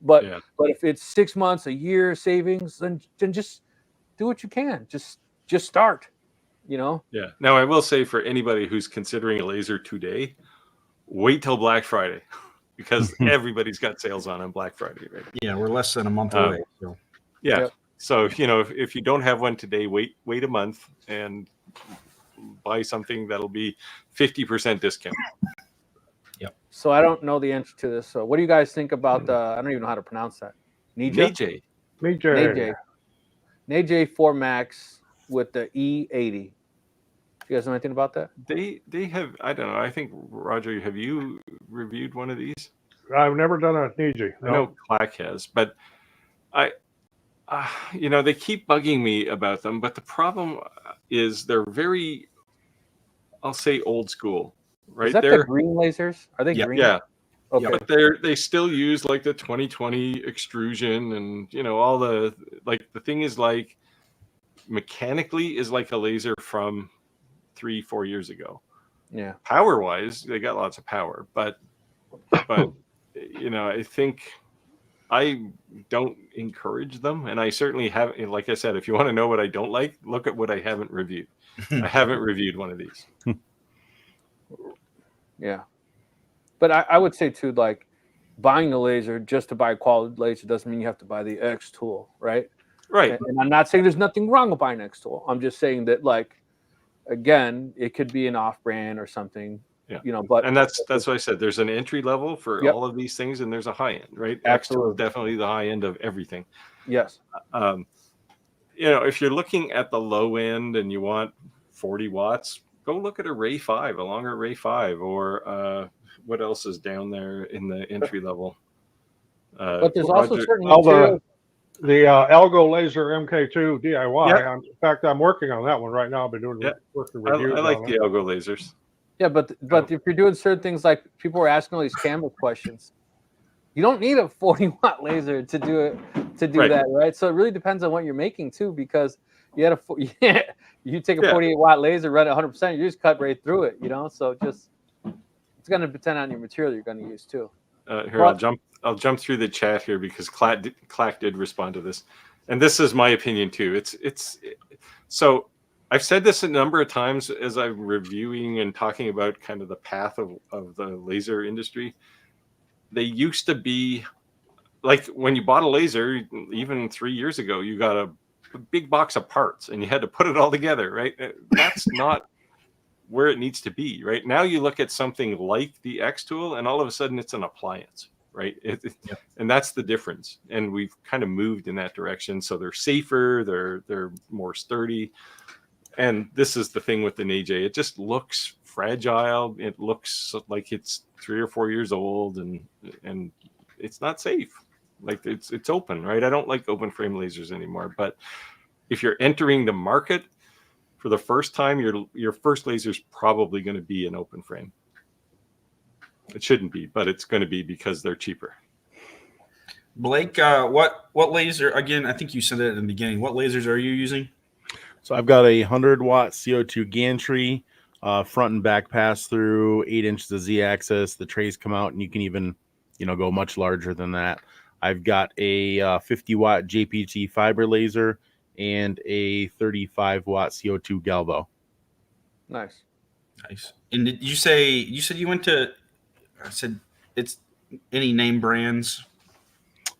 But if it's 6 months, a year savings, then just do what you can. Just start, Yeah. Now I will say for anybody who's considering a laser today, wait till Black Friday because everybody's got sales on Black Friday, right? Yeah, we're less than a month away. So. Yeah. Yep. So if you don't have one today, wait a month and buy something that'll be 50% discount. Yep. So I don't know the answer to this. So what do you guys think about the? I don't even know how to pronounce that. Nejay 4 Max with the E80. You guys know anything about that? They have, I don't know. I think, Roger, have you reviewed one of these? I've never done a Nejay. No. I know Clack has, but they keep bugging me about them. But the problem is they're very, I'll say, old school, right? Is that the green lasers? Are they green? Yeah. Okay. But they still use like the 2020 extrusion and all the the thing is like mechanically is like a laser from 3-4 years ago. Yeah. Power wise, they got lots of power, but I think I don't encourage them, and I certainly have. Like I said, if you want to know what I don't like, look at what I haven't reviewed. I haven't reviewed one of these. Yeah, but I would say too, like buying the laser just to buy a quality laser doesn't mean you have to buy the xTool, right? Right. And I'm not saying there's nothing wrong with buying xTool. I'm just saying that, like, again, it could be an off-brand or something. Yeah. But and that's what I said. There's an entry level for all of these things, and there's a high end, right? Absolutely. xTool is definitely the high end of everything. Yes. If you're looking at the low end and you want 40 watts, go look at a Ray 5, a longer Ray 5, or what else is down there in the entry level? But there's also certain materials. The Algo Laser MK2 DIY. Yeah. In fact, I'm working on that one right now. I've been doing working reviews. I like the Algo lasers. Yeah, but if you're doing certain things, like people were asking all these Canvas questions, you don't need a 40 watt laser to do it that, right? So it really depends on what you're making too, because you take a 48 watt laser, run it 100%, you just cut right through it, So it's going to depend on your material you're going to use too. I'll jump through the chat here because Clack did respond to this, and this is my opinion too. So I've said this a number of times as I'm reviewing and talking about kind of the path of the laser industry. They used to be like when you bought a laser, even 3 years ago, you got a big box of parts and you had to put it all together, right? That's not where it needs to be. Right now, you look at something like the xTool, and all of a sudden, it's an appliance. Right, and that's the difference. And we've kind of moved in that direction. So they're safer, they're more sturdy. And this is the thing with an AJ. It just looks fragile. It looks like it's 3 or 4 years old, and it's not safe. Like it's open, right? I don't like open frame lasers anymore. But if you're entering the market for the first time, your first laser is probably going to be an open frame. It shouldn't be, but it's going to be because they're cheaper. Blake, what laser? Again, I think you said it in the beginning. What lasers are you using? So I've got a 100-watt CO2 gantry, front and back pass through, 8 inches of Z-axis. The trays come out, and you can even, go much larger than that. I've got a 50-watt JPT fiber laser and a 35-watt CO2 galvo. Nice. And did you say you went to? I said it's any name brands.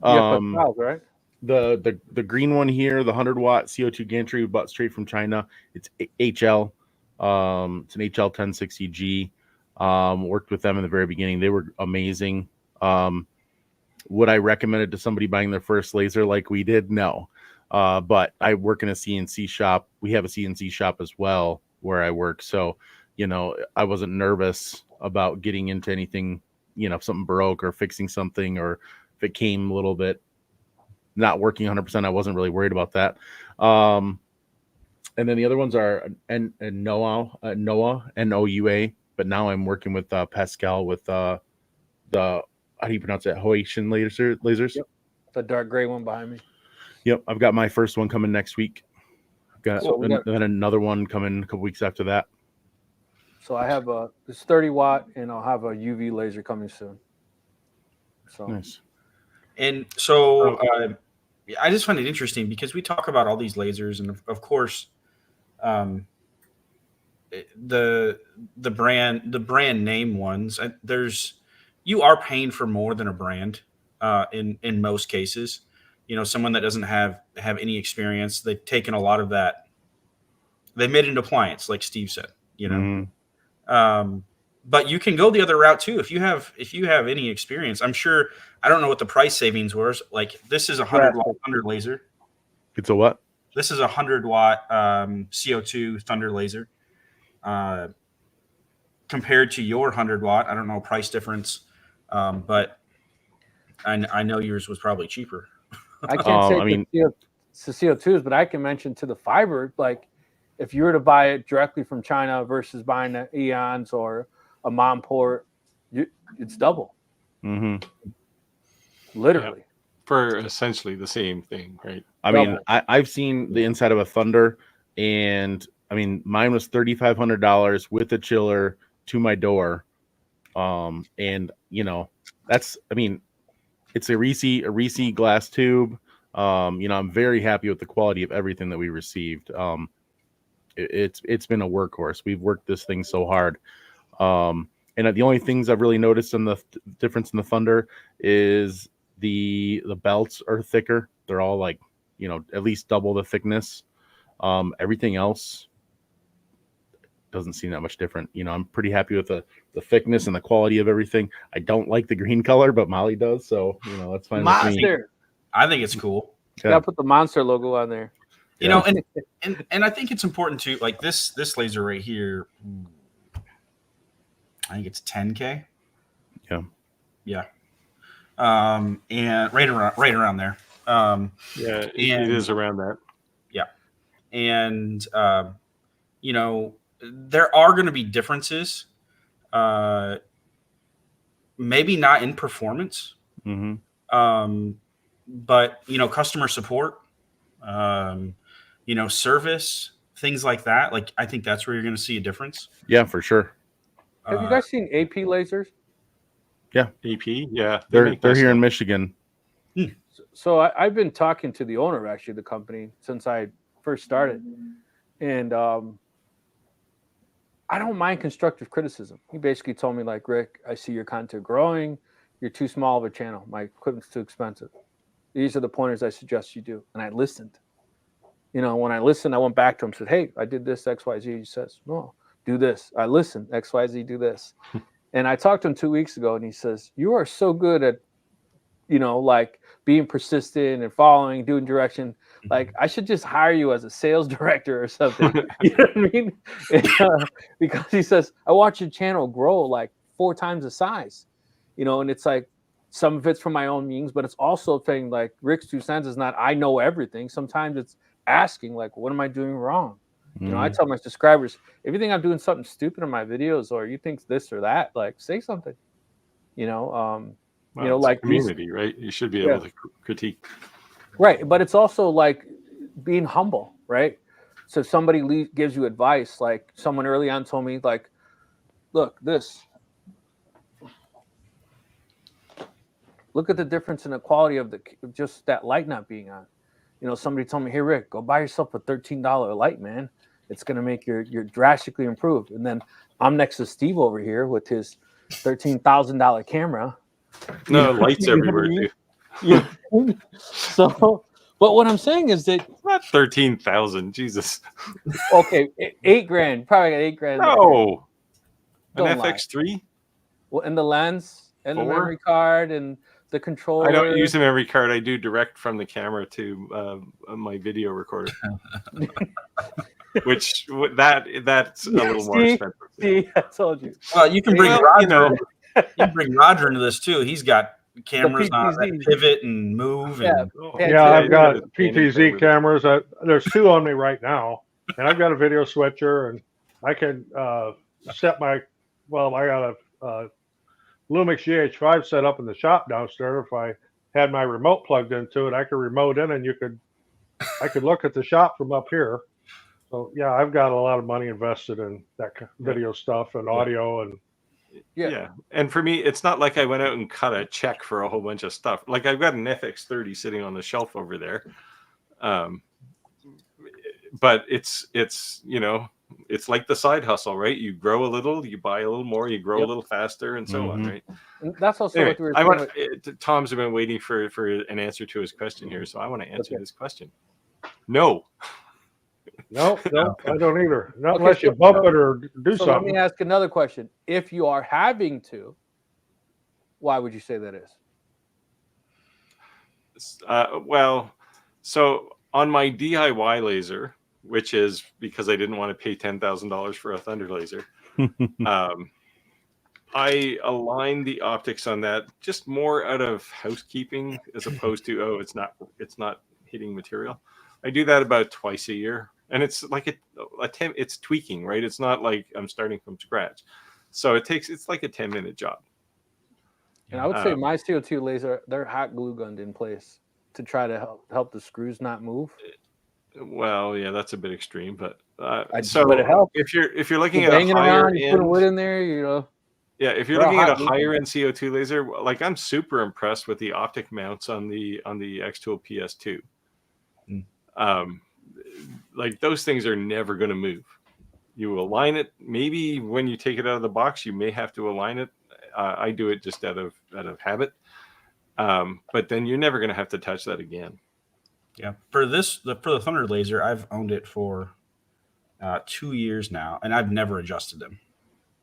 Right? The green one here, the 100-watt CO2 gantry we bought straight from China. It's HL. It's an HL 1060G. Worked with them in the very beginning. They were amazing. Would I recommend it to somebody buying their first laser like we did? No. But I work in a CNC shop. We have a CNC shop as well where I work. So, I wasn't nervous about getting into anything, if something broke or fixing something, or if it came a little bit not working 100%, I wasn't really worried about that. And then the other ones are Noah, Noua, but now I'm working with Pascal with the, how do you pronounce it? Haitian lasers. Yep. The dark gray one behind me. Yep. I've got my first one coming next week. I've got, cool. Then another one coming a couple weeks after that. So I have this 30-watt, and I'll have a UV laser coming soon. So nice. And so I just find it interesting because we talk about all these lasers, and of course, the brand name ones. You are paying for more than a brand in most cases. Someone that doesn't have any experience, they've taken a lot of that. They made it an appliance, like Steve said. But you can go the other route too. If you have any experience, I'm sure. I don't know what the price savings was. Like this is a 100-watt thunder laser. It's a what? This is a 100-watt CO2 thunder laser. Compared to your 100-watt, I don't know price difference, but I know yours was probably cheaper. I can't say it's the CO2s, but I can mention to the fiber, like if you were to buy it directly from China versus buying an Eons or a Monport, it's double. Mm-hmm. Literally. Yeah. For essentially the same thing, right? I mean, I've seen the inside of a Thunder, and I mean, mine was $3,500 with a chiller to my door. And that's, I mean, it's a Reese glass tube. I'm very happy with the quality of everything that we received. It's been a workhorse. We've worked this thing so hard. And the only things I've really noticed in the difference in the Thunder is the belts are thicker. They're all like, at least double the thickness. Everything else doesn't seem that much different. I'm pretty happy with the thickness and the quality of everything. I don't like the green color, but Molly does. So, that's fine with me. I think it's cool. Yeah. Gotta put the Monster logo on there. And I think it's important to like this laser right here. I think it's 10K. Yeah. Yeah. And right around there. It is around that. Yeah. And there are going to be differences. Maybe not in performance. Mm-hmm. But customer support, service, things like that. Like I think that's where you're going to see a difference. Yeah, for sure. Have you guys seen AP lasers? Yeah, AP. Yeah, they're here in Michigan. So I've been talking to the owner of actually the company since I first started, and I don't mind constructive criticism. He basically told me like, Rick, I see your content growing. You're too small of a channel. My equipment's too expensive. These are the pointers I suggest you do. And I listened. When I listened, I went back to him and said, hey, I did this, X, Y, Z. He says, no, do this. I listen, XYZ, do this. And I talked to him 2 weeks ago, and he says, you are so good at, like being persistent and following, doing direction. Like, I should just hire you as a sales director or something. You know what I mean? Because he says, I watch your channel grow like 4 times the size, and it's like, some of it's from my own means, but it's also thing like Rick's 2 cents is not, I know everything. Sometimes it's asking, like, what am I doing wrong? I tell my subscribers, if you think I'm doing something stupid in my videos, or you think this or that, like, say something, Well, like community, right? You should be able to critique. Right. But it's also like being humble, right? So if somebody gives you advice, like someone early on told me, like, look at the difference in the quality of just that light not being on. Somebody told me, hey, Rick, go buy yourself a $13 light, man. It's going to make your drastically improved. And then I'm next to Steve over here with his $13,000 camera. No, lights everywhere, too. Yeah. So, but what I'm saying is that it's not 13,000. Jesus. Okay, $8,000. Probably got $8,000. No. An Don't FX3? Well, and the lens and 4? the memory card and the controller. I don't use a memory card. I do direct from the camera to my video recorder. Which that's a little more expensive. See, I told you. Well, you can bring Roger. You can bring Roger into this too. He's got cameras on that pivot and move. And... I've got PTZ cameras. There's 2 on me right now, and I've got a video switcher, and I can set my. Well, I got a Lumix GH5 set up in the shop downstairs. If I had my remote plugged into it, I could remote in, and I could look at the shop from up here. So yeah, I've got a lot of money invested in that video stuff and audio and. Yeah. And for me, it's not like I went out and cut a check for a whole bunch of stuff. Like, I've got an FX30 sitting on the shelf over there. But it's like the side hustle, right? You grow a little, you buy a little more, you grow a little faster, and so on, right? And that's also anyway, what we were saying. Tom's been waiting for an answer to his question here, so I want to answer this question. No. No, I don't either. Not unless you bump it or do something. Let me ask another question. If you are having to, why would you say that is? Well, so on my DIY laser, which is because I didn't want to pay $10,000 for a Thunder laser, I aligned the optics on that just more out of housekeeping as opposed to, it's not hitting material. I do that about twice a year. And it's like it's tweaking, right? It's not like I'm starting from scratch. So it's like a 10-minute job. And I would say my CO2 laser, they're hot glue gunned in place to try to help the screws not move. Well, yeah, that's a bit extreme, but but it helps. if you're looking at a higher end, put a wood in there, Yeah, if you're looking at a higher end CO2 laser, like, I'm super impressed with the optic mounts on the xTool PS2. Like, those things are never going to move. You align it. Maybe when you take it out of the box, you may have to align it. I do it just out of habit. But then you're never going to have to touch that again. Yeah. For the Thunder laser, I've owned it for 2 years now, and I've never adjusted them.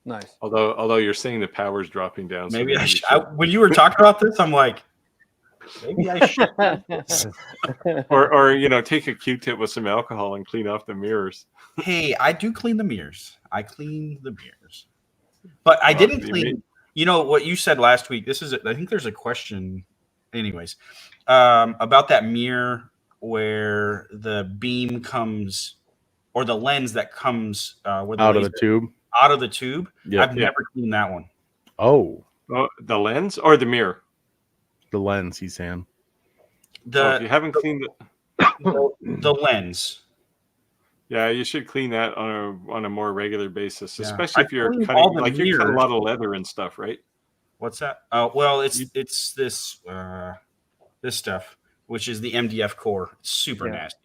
Nice. Although you're saying the power's dropping down. So maybe when you were talking about this, I'm like, maybe I should. or take a Q-tip with some alcohol and clean off the mirrors. Hey, I do clean the mirrors. But I didn't clean. What you said last week. I think there's a question. Anyways, about that mirror where the beam comes, or the lens that comes with out of the tube. Out of the tube. Yep. I've never cleaned that one. Oh, the lens or the mirror? The lens, he's saying. If you haven't cleaned the lens. Yeah, you should clean that on a more regular basis, Yeah. especially if you're cutting, like, you're cutting a lot of leather and stuff, right? What's that? Well, it's this stuff, which is the MDF core. It's super nasty.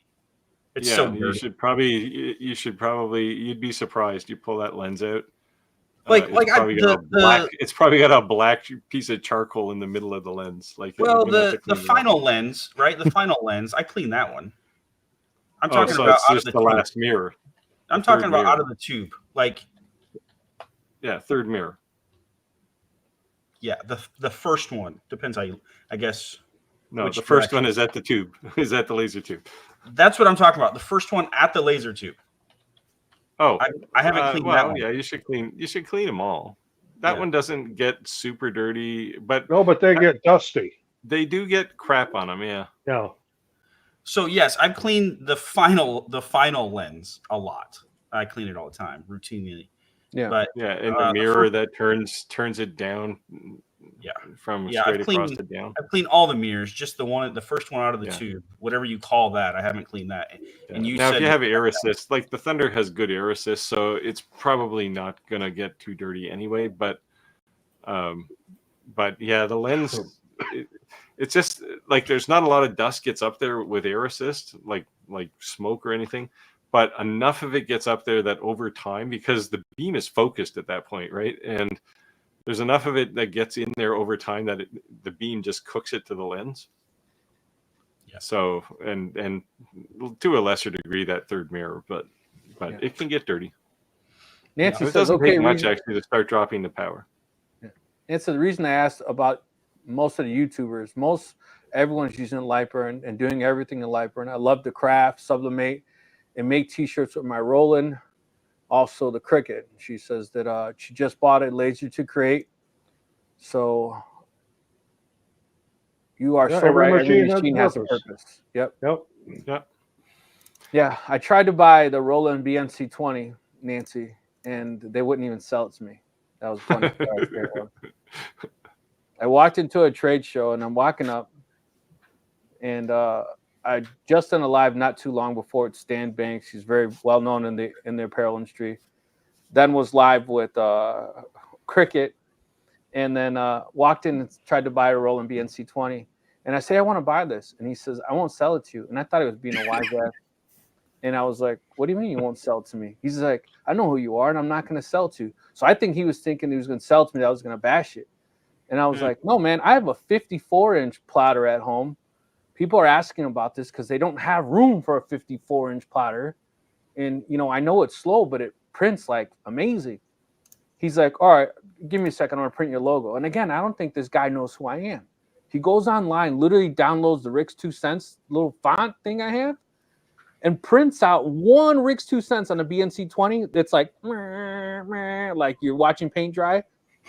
It's so dirty. You should probably you'd be surprised. You pull that lens out. It's probably got a black piece of charcoal in the middle of the lens. Like, well, the final lens, right? The final lens, I clean that one. I'm talking about out of the last mirror. I'm talking about out of the tube. Like, Yeah, third mirror. Yeah, the first one depends how you. I guess. No, Which the first direction? one is at the tube. Is at the laser tube. That's what I'm talking about. The first one at the laser tube. Oh, I haven't cleaned that one. yeah, you should clean them all. That one doesn't get super dirty, but No, but they get dusty. they do get crap on them. Yeah. Yeah. So yes, I've cleaned the final lens a lot. I clean it all the time, routinely. Yeah. But Yeah, and the mirror that turns it down. Yeah. From Yeah, straight across to down. I've cleaned all the mirrors, just the first one out of the Yeah. tube, whatever you call that. I haven't cleaned that. Yeah. And you now, said if you have air assist, like the Thunder has good air assist, so it's probably not gonna get too dirty anyway. But yeah, the lens, it's just like there's not a lot of dust gets up there with air assist, like smoke or anything, but enough of it gets up there that over time, because the beam is focused at that point, right? And there's enough of it that gets in there over time that the beam just cooks it to the lens. Yeah. So and to a lesser degree that third mirror, but Yeah. it can get dirty. Nancy It says, doesn't okay, take much actually to start dropping the power. And so the reason I asked about most of the YouTubers, everyone's using LightBurn and doing everything in LightBurn. I love the craft, sublimate, and make t-shirts with my Roland. Also the Cricut. She says that she just bought a laser to create. So you are so every right. Every machine machine has has a a purpose. Yep. Yep. Yeah. I tried to buy the Roland BNC20, Nancy, and they wouldn't even sell it to me. That was funny. I walked into a trade show and I'm walking up, and I just done a live not too long before it's Stan Banks. He's very well known in the apparel industry. Then was live with Cricut, and then walked in and tried to buy a Roland BNC20. And I say, I want to buy this. And he says, I won't sell it to you. And I thought he was being a wise ass. And I was like, what do you mean you won't sell it to me? He's like, I know who you are and I'm not going to sell it to you. So I think he was thinking he was going to sell it to me, that I was going to bash it. And I was like, no, man, I have a 54-inch plotter at home. People are asking about this because they don't have room for a 54-inch plotter. And, I know it's slow, but it prints like amazing. He's like, all right, give me a second. I'm going to print your logo. And again, I don't think this guy knows who I am. He goes online, literally downloads the Rick's 2 cents little font thing I have, and prints out one Rick's 2 cents on a BNC20 that's like you're watching paint dry.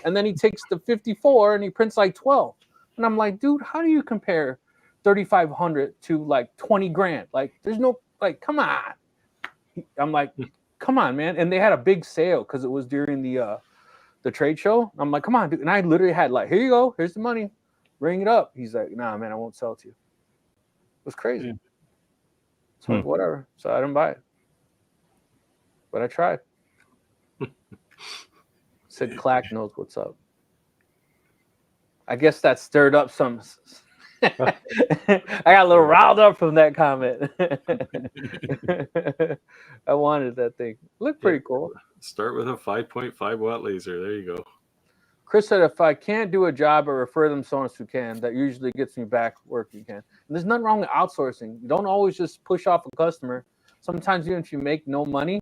And then he takes the 54 and he prints like 12. And I'm like, dude, how do you compare 3,500 to like 20 grand? Like, there's no, like, come on. I'm like, come on, man. And they had a big sale because it was during the trade show. I'm like, come on, dude. And I literally had like, here you go. Here's the money. Ring it up. He's like, nah, man, I won't sell it to you. It was crazy. Yeah. So like, whatever. So I didn't buy it. But I tried. Said Clack knows what's up. I guess that stirred up some. I got a little riled up from that comment. I wanted that thing. Looked pretty cool. Start with a 5.5 watt laser. There you go. Chris said, if I can't do a job, I refer them someone who can. That usually gets me back work you can. And there's nothing wrong with outsourcing. You don't always just push off a customer. Sometimes even if you make no money,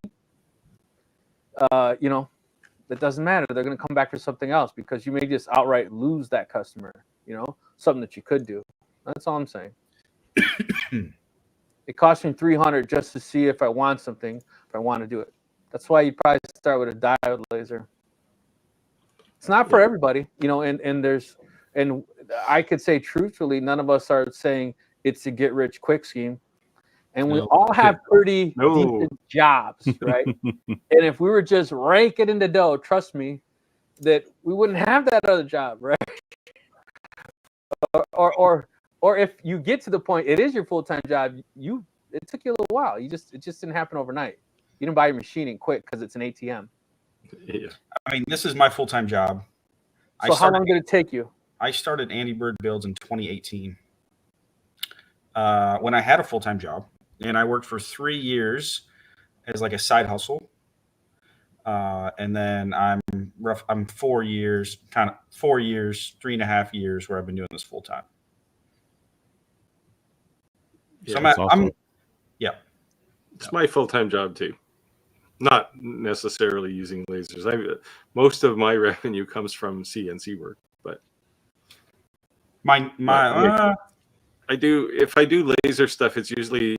it doesn't matter. They're going to come back for something else because you may just outright lose that customer, something that you could do. That's all I'm saying. It cost me $300 just to see if I want something, if I want to do it. That's why you probably start with a diode laser. It's not for everybody, and I could say truthfully, none of us are saying it's a get rich quick scheme. And we all have pretty decent jobs, right? And if we were just raking in the dough, trust me, that we wouldn't have that other job, right? Or if you get to the point, it is your full-time job. It took you a little while. It just didn't happen overnight. You didn't buy your machine quick because it's an ATM. Yeah. I mean, this is my full-time job. So how long did it take you? I started Andy Bird Builds in 2018 when I had a full-time job. And I worked for 3 years as like a side hustle. And then I'm 4 years, 3.5 years where I've been doing this full time. Yeah, so I'm awesome. yeah. It's my full-time job too. Not necessarily using lasers. Most of my revenue comes from CNC work, but if I do laser stuff, it's usually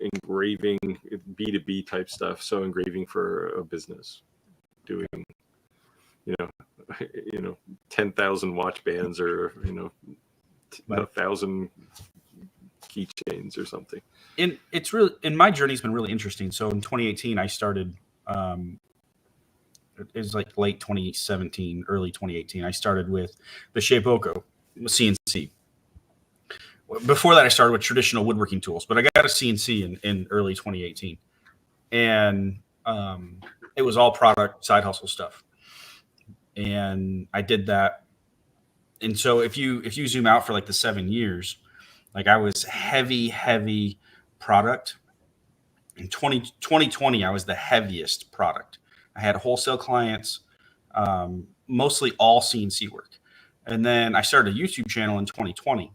engraving, B2B type stuff. So engraving for a business, doing, 10,000 watch bands, or 1,000 keychains or something. It's really, and my journey's been really interesting. So in 2018, I started. It was like late 2017, early 2018. I started with the Shapeoko CNC. Before that, I started with traditional woodworking tools, but I got a CNC in early 2018, and it was all product side hustle stuff. And I did that. And so if you zoom out for like the 7 years, like I was heavy product. In 2020, I was the heaviest product. I had wholesale clients, mostly all CNC work. And then I started a YouTube channel in 2020.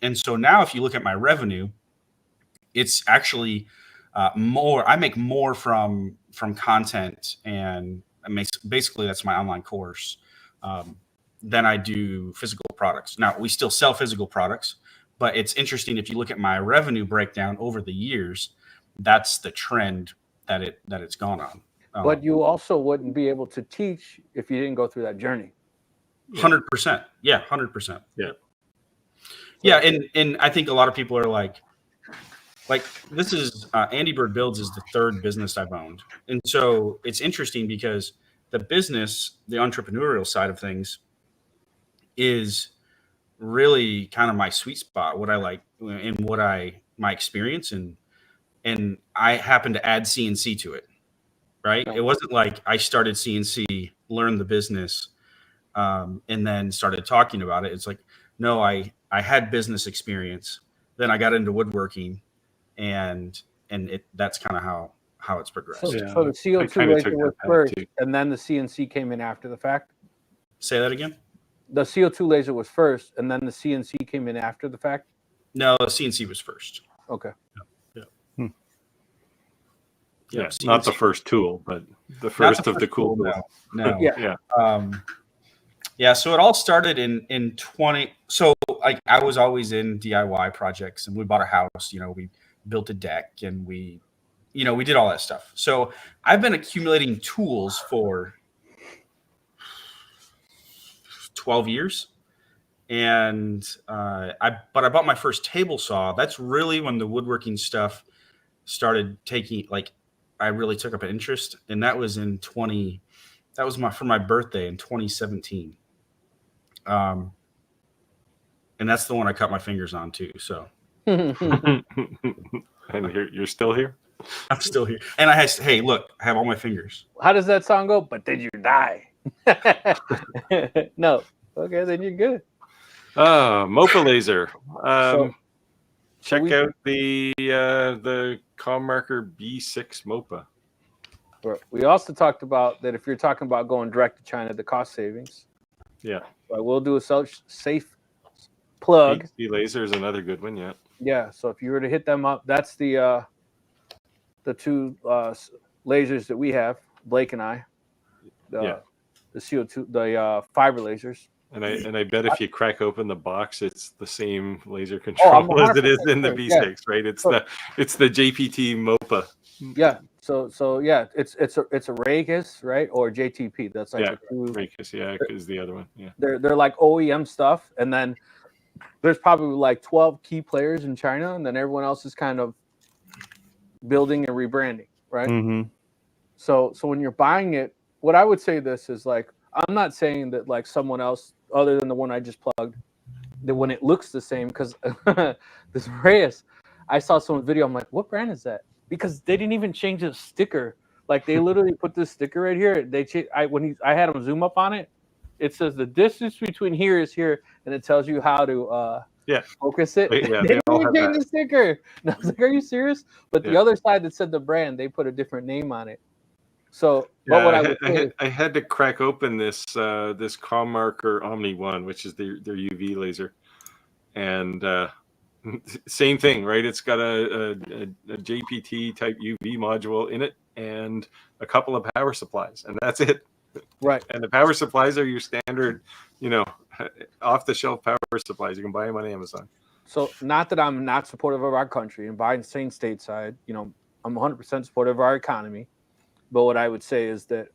And so now if you look at my revenue, it's actually more. I make more from content, and basically that's my online course, than I do physical products. Now, we still sell physical products, but it's interesting if you look at my revenue breakdown over the years, that's the trend that it's gone on. But you also wouldn't be able to teach if you didn't go through that journey. 100%. Yeah, 100%. Yeah, and I think a lot of people are like this is Andy Bird Builds is the third business I've owned, and so it's interesting because the business, the entrepreneurial side of things, is really kind of my sweet spot. What I like and my experience, and I happen to add CNC to it. Right? It wasn't like I started CNC, learned the business, and then started talking about it. It's like, no, I had business experience, then I got into woodworking, and that's kind of how it's progressed. So the CO2 laser was first, and then the CNC came in after the fact? Say that again? The CO2 laser was first, and then the CNC came in after the fact? No, the CNC was first. Okay. Yeah, not the first tool, but the first of the cool tools. No. Yeah. So it all started in 20. So like I was always in DIY projects, and we bought a house. We built a deck, and we did all that stuff. So I've been accumulating tools for 12 years, and I bought my first table saw. That's really when the woodworking stuff started taking, like, I really took up an interest, and that was for my birthday in 2017. And that's the one I cut my fingers on too. So, and you're still here? I'm still here. And hey, look, I have all my fingers. How does that song go? But did you die? No. Okay, then you're good. MOPA laser. Check out the Commarker B6 MOPA. We also talked about that if you're talking about going direct to China, the cost savings. Yeah. But we'll do a safe plug. HC laser is another good one, yeah. Yeah, so if you were to hit them up, that's the two lasers that we have, Blake and I. The CO2, the fiber lasers. And I bet if you crack open the box, it's the same laser control as it is in the B6, right? It's the JPT MOPA. Yeah. So yeah, it's a Raycus, right? Or JTP. That's like Raycus, is the other one. Yeah. They're like OEM stuff, and then there's probably like 12 key players in China, and then everyone else is kind of building and rebranding, right? Mm-hmm. So when you're buying it, what I would say this is like, I'm not saying that like someone else other than the one I just plugged, that when it looks the same, because this Reyes, I saw someone's video. I'm like, what brand is that? Because they didn't even change the sticker. Like they literally put this sticker right here. I had them zoom up on it. It says the distance between here is here, and it tells you how to focus it. Yeah, they didn't even change the sticker. And I was like, are you serious? But the other side that said the brand, they put a different name on it. So, I had to crack open this Commarker Omni 1, which is their UV laser, and same thing, right? It's got a JPT type UV module in it, and a couple of power supplies, and that's it. Right. And the power supplies are your standard, off the shelf power supplies. You can buy them on Amazon. So not that I'm not supportive of our country and buying staying stateside, I'm 100% supportive of our economy. But what I would say is that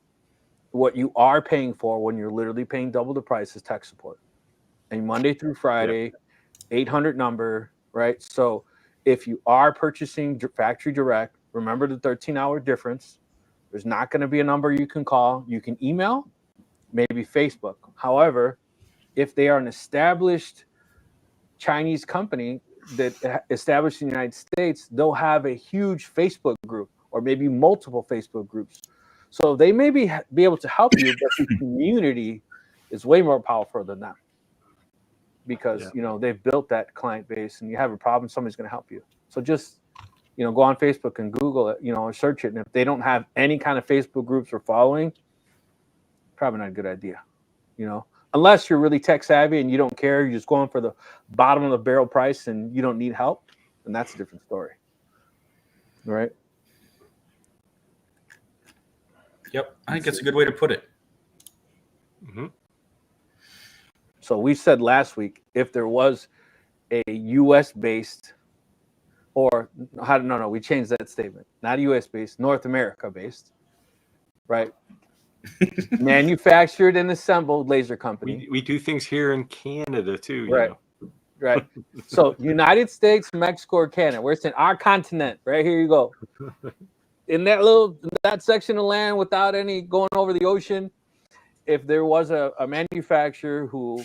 what you are paying for when you're literally paying double the price is tech support. And Monday through Friday, 800 number, right? So if you are purchasing factory direct, remember the 13-hour difference. There's not going to be a number you can call. You can email, maybe Facebook. However, if they are an established Chinese company that established in the United States, they'll have a huge Facebook group or maybe multiple Facebook groups. So they may be able to help you, but the community is way more powerful than them because, they've built that client base, and you have a problem, somebody's going to help you. So just, go on Facebook and Google it, or search it. And if they don't have any kind of Facebook groups or following, probably not a good idea, unless you're really tech savvy and you don't care, you're just going for the bottom of the barrel price and you don't need help, and that's a different story. Right? Yep. I think that's a good way to put it. Mm-hmm. So we said last week, if there was a US based we changed that statement. Not US based, North America based, right? Manufactured and assembled laser company. We do things here in Canada too, right? Right. So United States, Mexico, or Canada. We're in our continent. Right here you go. In that section of land without any going over the ocean, if there was a manufacturer who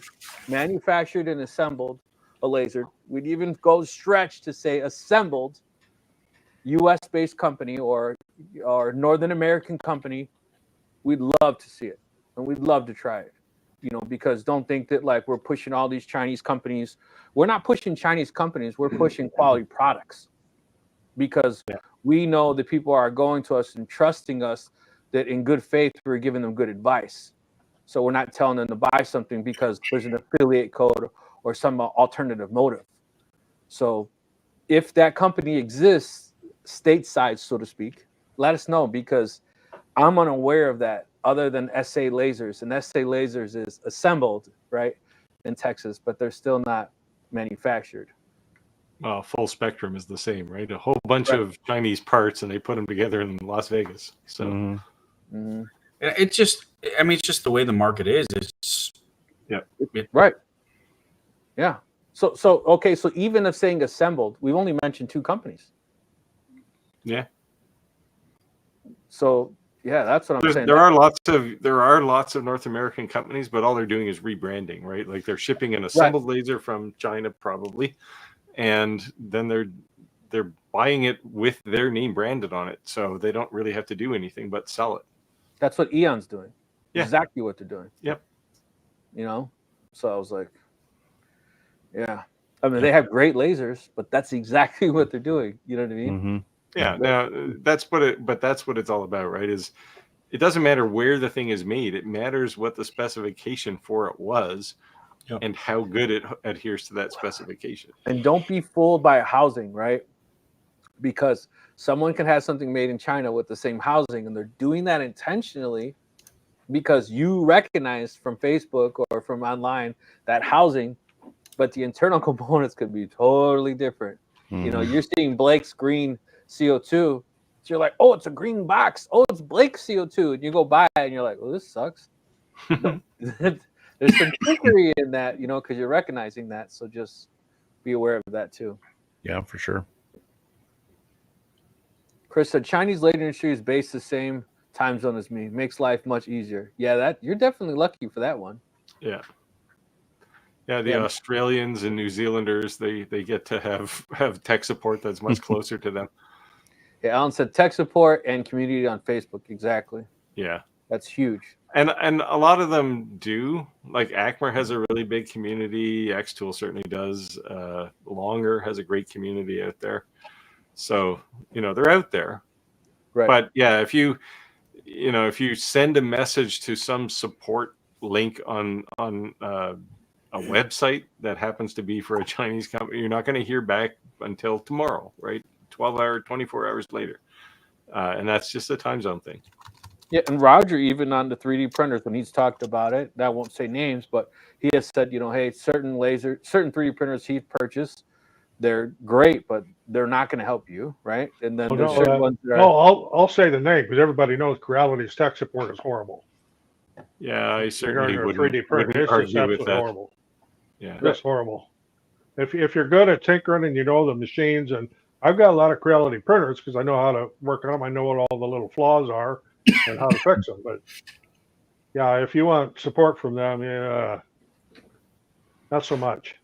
manufactured and assembled a laser, we'd even go stretch to say assembled US-based company or Northern American company, we'd love to see it. And we'd love to try it, because don't think that like we're pushing all these Chinese companies. We're not pushing Chinese companies. We're pushing quality products because we know that people are going to us and trusting us that in good faith, we're giving them good advice. So we're not telling them to buy something because there's an affiliate code or some alternative motive. So if that company exists stateside, so to speak, let us know, because I'm unaware of that other than SA Lasers. And SA Lasers is assembled, right, in Texas, but they're still not manufactured. Well, Full Spectrum is the same, right? A whole bunch of Chinese parts, and they put them together in Las Vegas. So it's just the way the market is. It's right. Yeah. So okay. So even if saying assembled, we've only mentioned 2 companies. Yeah. So that's what I'm saying. There are lots of North American companies, but all they're doing is rebranding, right? Like they're shipping an assembled laser from China, probably, and then they're buying it with their name branded on it, so they don't really have to do anything but sell it. That's what Eon's doing. Yeah. Exactly what they're doing. Yep. So I was like, yeah. I mean, they have great lasers, but that's exactly what they're doing. You know what I mean? Mm-hmm. Yeah. Now that's what it's all about, right? Is it doesn't matter where the thing is made. It matters what the specification for it was and how good it adheres to that specification. And don't be fooled by housing, right? Because someone can have something made in China with the same housing, and they're doing that intentionally because you recognize from Facebook or from online that housing, but the internal components could be totally different. Mm-hmm. You're seeing Blake's green CO2, so you're like, oh, it's a green box. Oh, it's Blake's CO2. And you go buy it and you're like, well, this sucks. There's some trickery in that, because you're recognizing that. So just be aware of that too. Yeah, for sure. Chris said Chinese laser industry is based the same time zone as me. Makes life much easier. Yeah, that you're definitely lucky for that one. Yeah. Yeah, the Australians and New Zealanders, they get to have tech support that's much closer to them. Yeah, Alan said tech support and community on Facebook. Exactly. Yeah. That's huge. And a lot of them do. Like Acmer has a really big community. xTool certainly does. Longer has a great community out there. So, they're out there. Right. But yeah, if you send a message to some support link on a website that happens to be for a Chinese company, you're not going to hear back until tomorrow, right? 24 hours later. and that's just a time zone thing. Yeah, and Roger, even on the 3D printers, when he's talked about it, I won't say names, but he has said, hey, certain 3D printers he's purchased, they're great, but they're not going to help you, right? And then there's certain ones that are. No, I'll say the name because everybody knows Creality's tech support is horrible. Yeah, I certainly Regarding wouldn't, 3D printing, wouldn't it's just argue with absolutely that. horrible. Yeah, It's horrible. If you're good at tinkering and you know the machines, and I've got a lot of Creality printers because I know how to work on them. I know what all the little flaws are and how to fix them. But yeah, if you want support from them, yeah, not so much.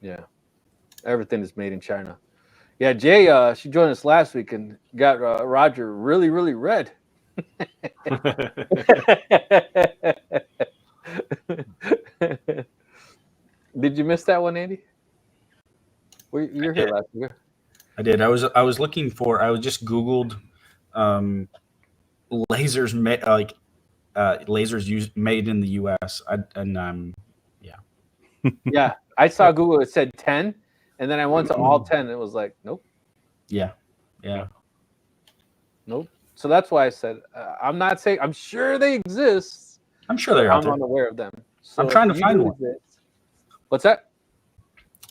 Yeah, everything is made in China. Yeah, Jay, she joined us last week and got Roger really, really red. Did you miss that one, Andy? You're here last week. I did. I was looking for. I was just Googled lasers lasers made in the U.S. Yeah, I saw Google. It said 10, and then I went to all 10. And it was like, nope. Yeah. Nope. So that's why I said I'm not saying I'm sure they exist. I'm sure they're out there. I'm unaware of them. So I'm trying to find one. What's that?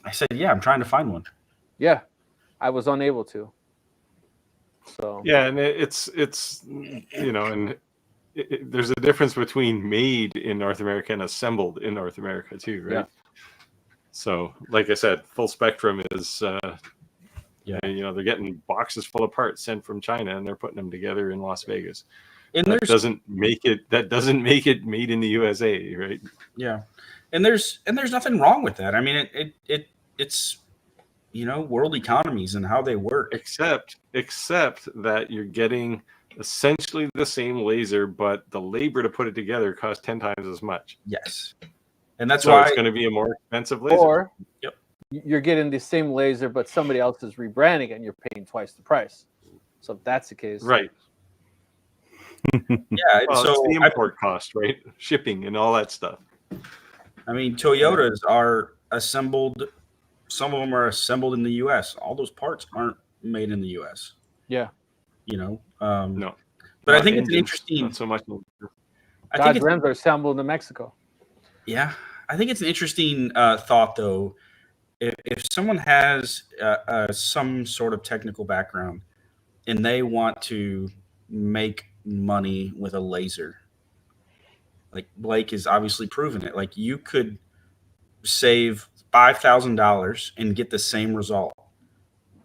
I said, yeah, I'm trying to find one. Yeah, I was unable to. So yeah, and it's and there's a difference between made in North America and assembled in North America too, right? Yeah. So, like I said, Full Spectrum is, they're getting boxes full of parts sent from China, and they're putting them together in Las Vegas. And that doesn't make it made in the USA, right? Yeah, and there's nothing wrong with that. I mean, it's world economies and how they work. Except that you're getting essentially the same laser, but the labor to put it together costs 10 times as much. Yes, and that's so why it's going to be a more expensive laser. Or you're getting the same laser, but somebody else is rebranding it, and you're paying twice the price. So if that's the case, right? Yeah, well, so it's the import cost, right? Shipping and all that stuff. I mean, Toyotas are assembled. Some of them are assembled in the U.S. All those parts aren't made in the U.S. Yeah. No. But I think it's interesting. Not so much. Dodge Rams are assembled in Mexico. Yeah, I think it's an interesting thought, though. If someone has some sort of technical background and they want to make money with a laser, like Blake has obviously proven it. Like you could save $5,000 and get the same result,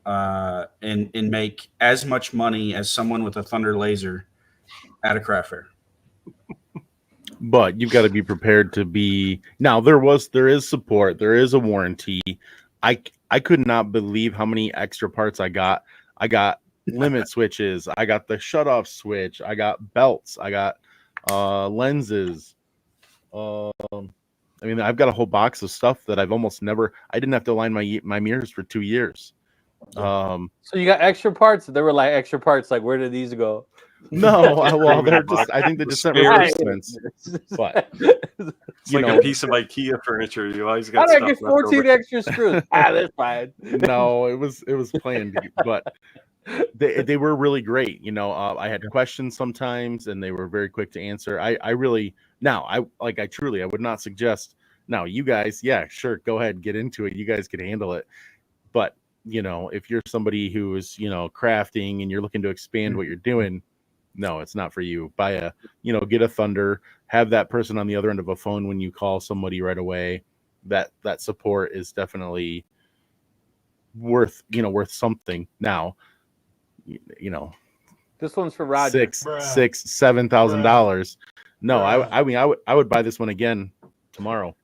and make as much money as someone with a Thunder laser at a craft fair. But you've got to be prepared to be. Now there is support, there is a warranty. I could not believe how many extra parts I got. I got limit switches, I got the shutoff switch, I got belts, I got lenses. I mean, I've got a whole box of stuff that I've almost never. I didn't have to align my mirrors for 2 years. So you got extra parts. There were like extra parts. Like, where did these go? No, well, they're just. I think they just sent replacements. But it's like a piece of IKEA furniture. You always got. How did I get 14 extra screws? That's fine. No, it was planned, but they were really great. I had questions sometimes, and they were very quick to answer. I really. Now, I would not suggest. Now, you guys, yeah, sure, go ahead, get into it. You guys can handle it. But, if you're somebody who is, crafting and you're looking to expand what you're doing, no, it's not for you. Buy get a Thunder, have that person on the other end of a phone when you call somebody right away. That support is definitely worth something. Now, this one's for Roger. $7,000. No, I mean, I would buy this one again tomorrow.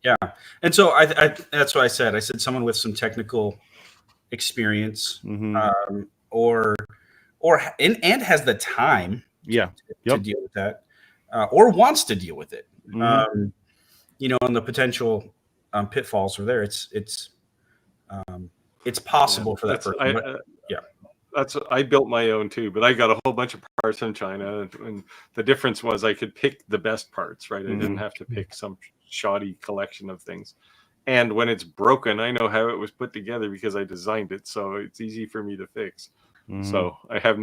Yeah, and so I that's what I said. I said someone with some technical experience, or has the time, to deal with that, or wants to deal with it. And the potential pitfalls are there. It's possible for that person. I built my own too, but I got a whole bunch of parts from China, and the difference was I could pick the best parts, right? I didn't have to pick some shoddy collection of things, And when it's broken, I know how it was put together because I designed it, so it's easy for me to fix. So I have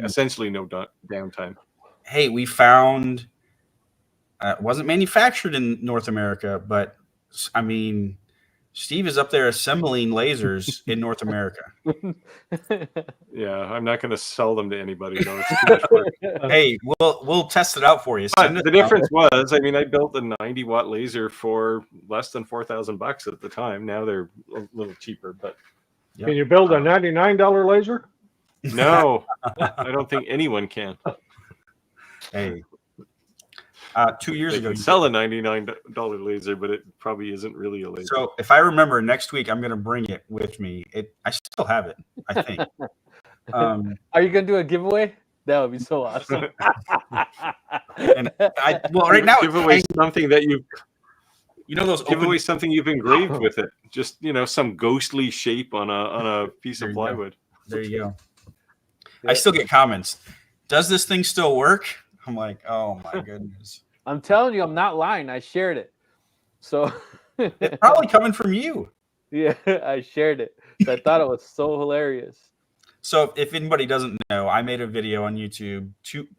essentially no downtime. Hey, we found it wasn't manufactured in North America, but I mean, Steve is up there assembling lasers in North America. Yeah, I'm not going to sell them to anybody though. It's too much work. Hey, we'll test it out for you. But the difference was, I mean, I built a 90-watt laser for less than $4,000 at the time. Now they're a little cheaper, but Can you build a $99 laser? no, I don't think anyone can. Hey, 2 years They ago, can sell a $99 laser, but it probably isn't really a laser. so if I remember, next week I'm going to bring it with me. I still have it, I think. Are you gonna do a giveaway? That would be so awesome. And right now, give away something that you know those give away something you've engraved with it. Just some ghostly shape on a piece of plywood. There you go. I still get comments. Does this thing still work? I'm like, oh my goodness. I'm telling you, I'm not lying. I shared it. So It's probably coming from you. yeah, I shared it. So I thought it was so hilarious. So if anybody doesn't know, I made a video on YouTube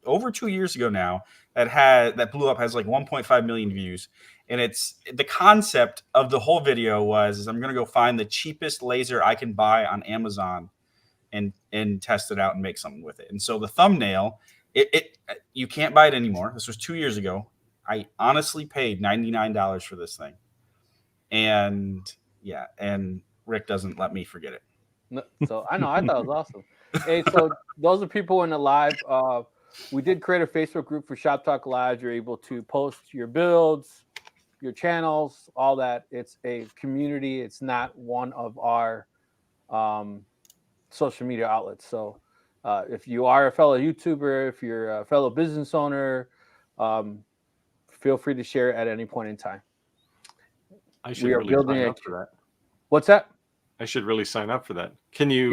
over 2 years ago now that blew up, has like 1.5 million views. And it's the concept of the whole video was I'm going to go find the cheapest laser I can buy on Amazon and test it out and make something with it. And so the thumbnail, you can't buy it anymore. This was 2 years ago. I honestly paid $99 for this thing. And yeah, and Rick doesn't let me forget it. No, so I know, I thought it was awesome. Hey, so those are people in the live. We did create a Facebook group for Shop Talk Live. You're able to post your builds, your channels, all that. It's a community. It's not one of our social media outlets. So if you are a fellow YouTuber, if you're a fellow business owner, feel free to share at any point in time. I should really sign up for that. What's that? I should really sign up for that. Can you?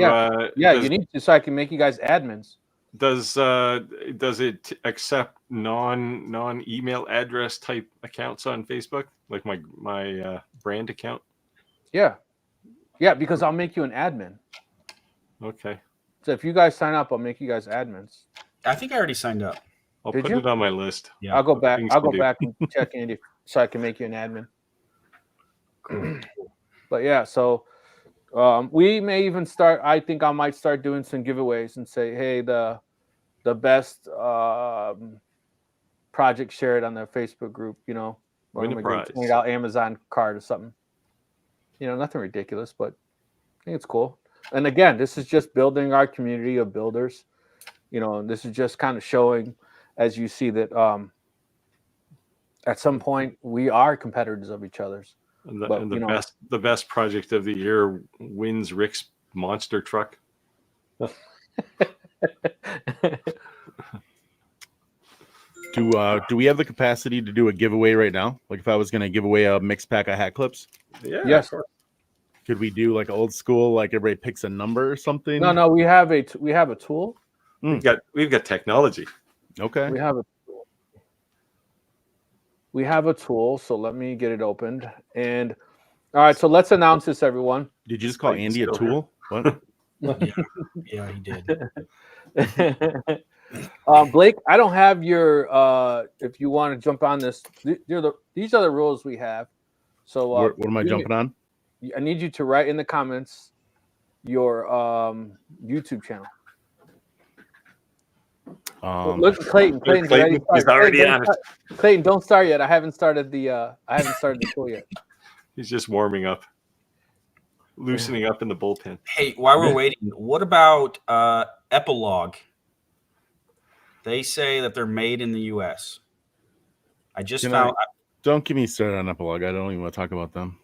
You need to, so I can make you guys admins. Does it accept non-email address type accounts on Facebook, like my brand account? Yeah, because I'll make you an admin. Okay. So if you guys sign up, I'll make you guys admins. I think I already signed up. I'll put it on my list. Yeah. I'll go back and check Andy so I can make you an admin. But yeah, so we may even start. I think I might start doing some giveaways and say, hey, the best project shared on the Facebook group. Win a prize. $20 Amazon card or something. Nothing ridiculous, but I think it's cool. And again, this is just building our community of builders. This is just kind of showing, as you see, that at some point we are competitors of each other's. And the best project of the year wins Rick's monster truck. Do we have the capacity to do a giveaway right now? Like if I was going to give away a mixed pack of hat clips? Yeah. Yes. Could we do like old school, like everybody picks a number or something? No, we have a tool. We've got technology. Okay. We have a tool, so let me get it opened. And all right, so let's announce this, everyone. Did you just call Andy a tool? What? Yeah, he did. Blake, I don't have your. If you want to jump on this, these are the rules we have. So what am I jumping on? I need you to write in the comments your YouTube channel. Look, Clayton, he's already on it. Clayton, don't start yet. I haven't started the tool yet. He's just warming up, loosening up in the bullpen. Hey, while we're waiting, what about Epilogue? They say that they're made in the U.S. I just found. Don't get me started on Epilogue. I don't even want to talk about them.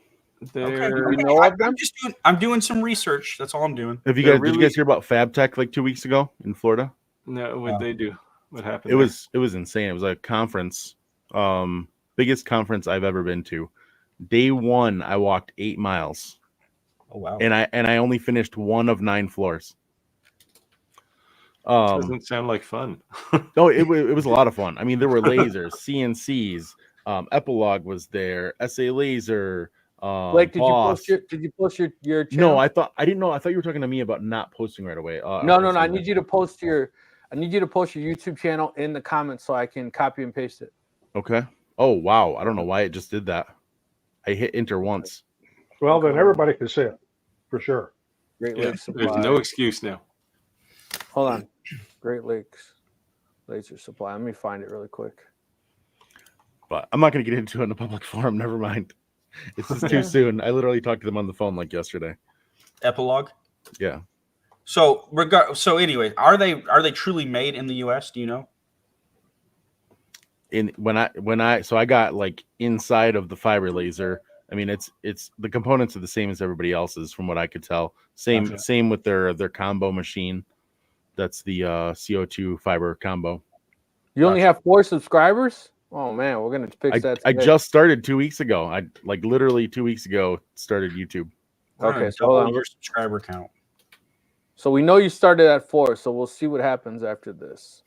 I'm doing some research. That's all I'm doing. Did you guys hear about FabTech like 2 weeks ago in Florida? No, what they do? What happened? It was insane. It was a conference, biggest conference I've ever been to. Day one, I walked 8 miles. Oh wow! And I only finished 1 of 9 floors. Doesn't sound like fun. No, it was a lot of fun. I mean, there were lasers, CNCs, Epilogue was there, SA Laser, Blake, boss. did you post your No, channel? I didn't know. I thought you were talking to me about not posting right away. No. I need you to post your YouTube channel in the comments so I can copy and paste it. Okay. Oh wow, I don't know why it just did that. I hit enter once. Well, Okay, then everybody can see it for sure. Great Yeah, Lakes there's Supply. no excuse now. Hold on. Great Lakes Laser Supply. Let me find it really quick. But I'm not going to get into it in a public forum. Never mind. It's just too Yeah. soon. I literally talked to them on the phone like yesterday. Epilogue. Yeah. So anyway, are they truly made in the US? Do you know? So I got like inside of the fiber laser. I mean, it's the components are the same as everybody else's from what I could tell. Gotcha. Same with their combo machine. That's the CO2 fiber combo. You only have 4 subscribers? Oh man, we're gonna fix that. I today. just started 2 weeks ago. I like literally 2 weeks ago started YouTube. Okay, so double hold on. your subscriber count. So we know you started at 4, so we'll see what happens after this.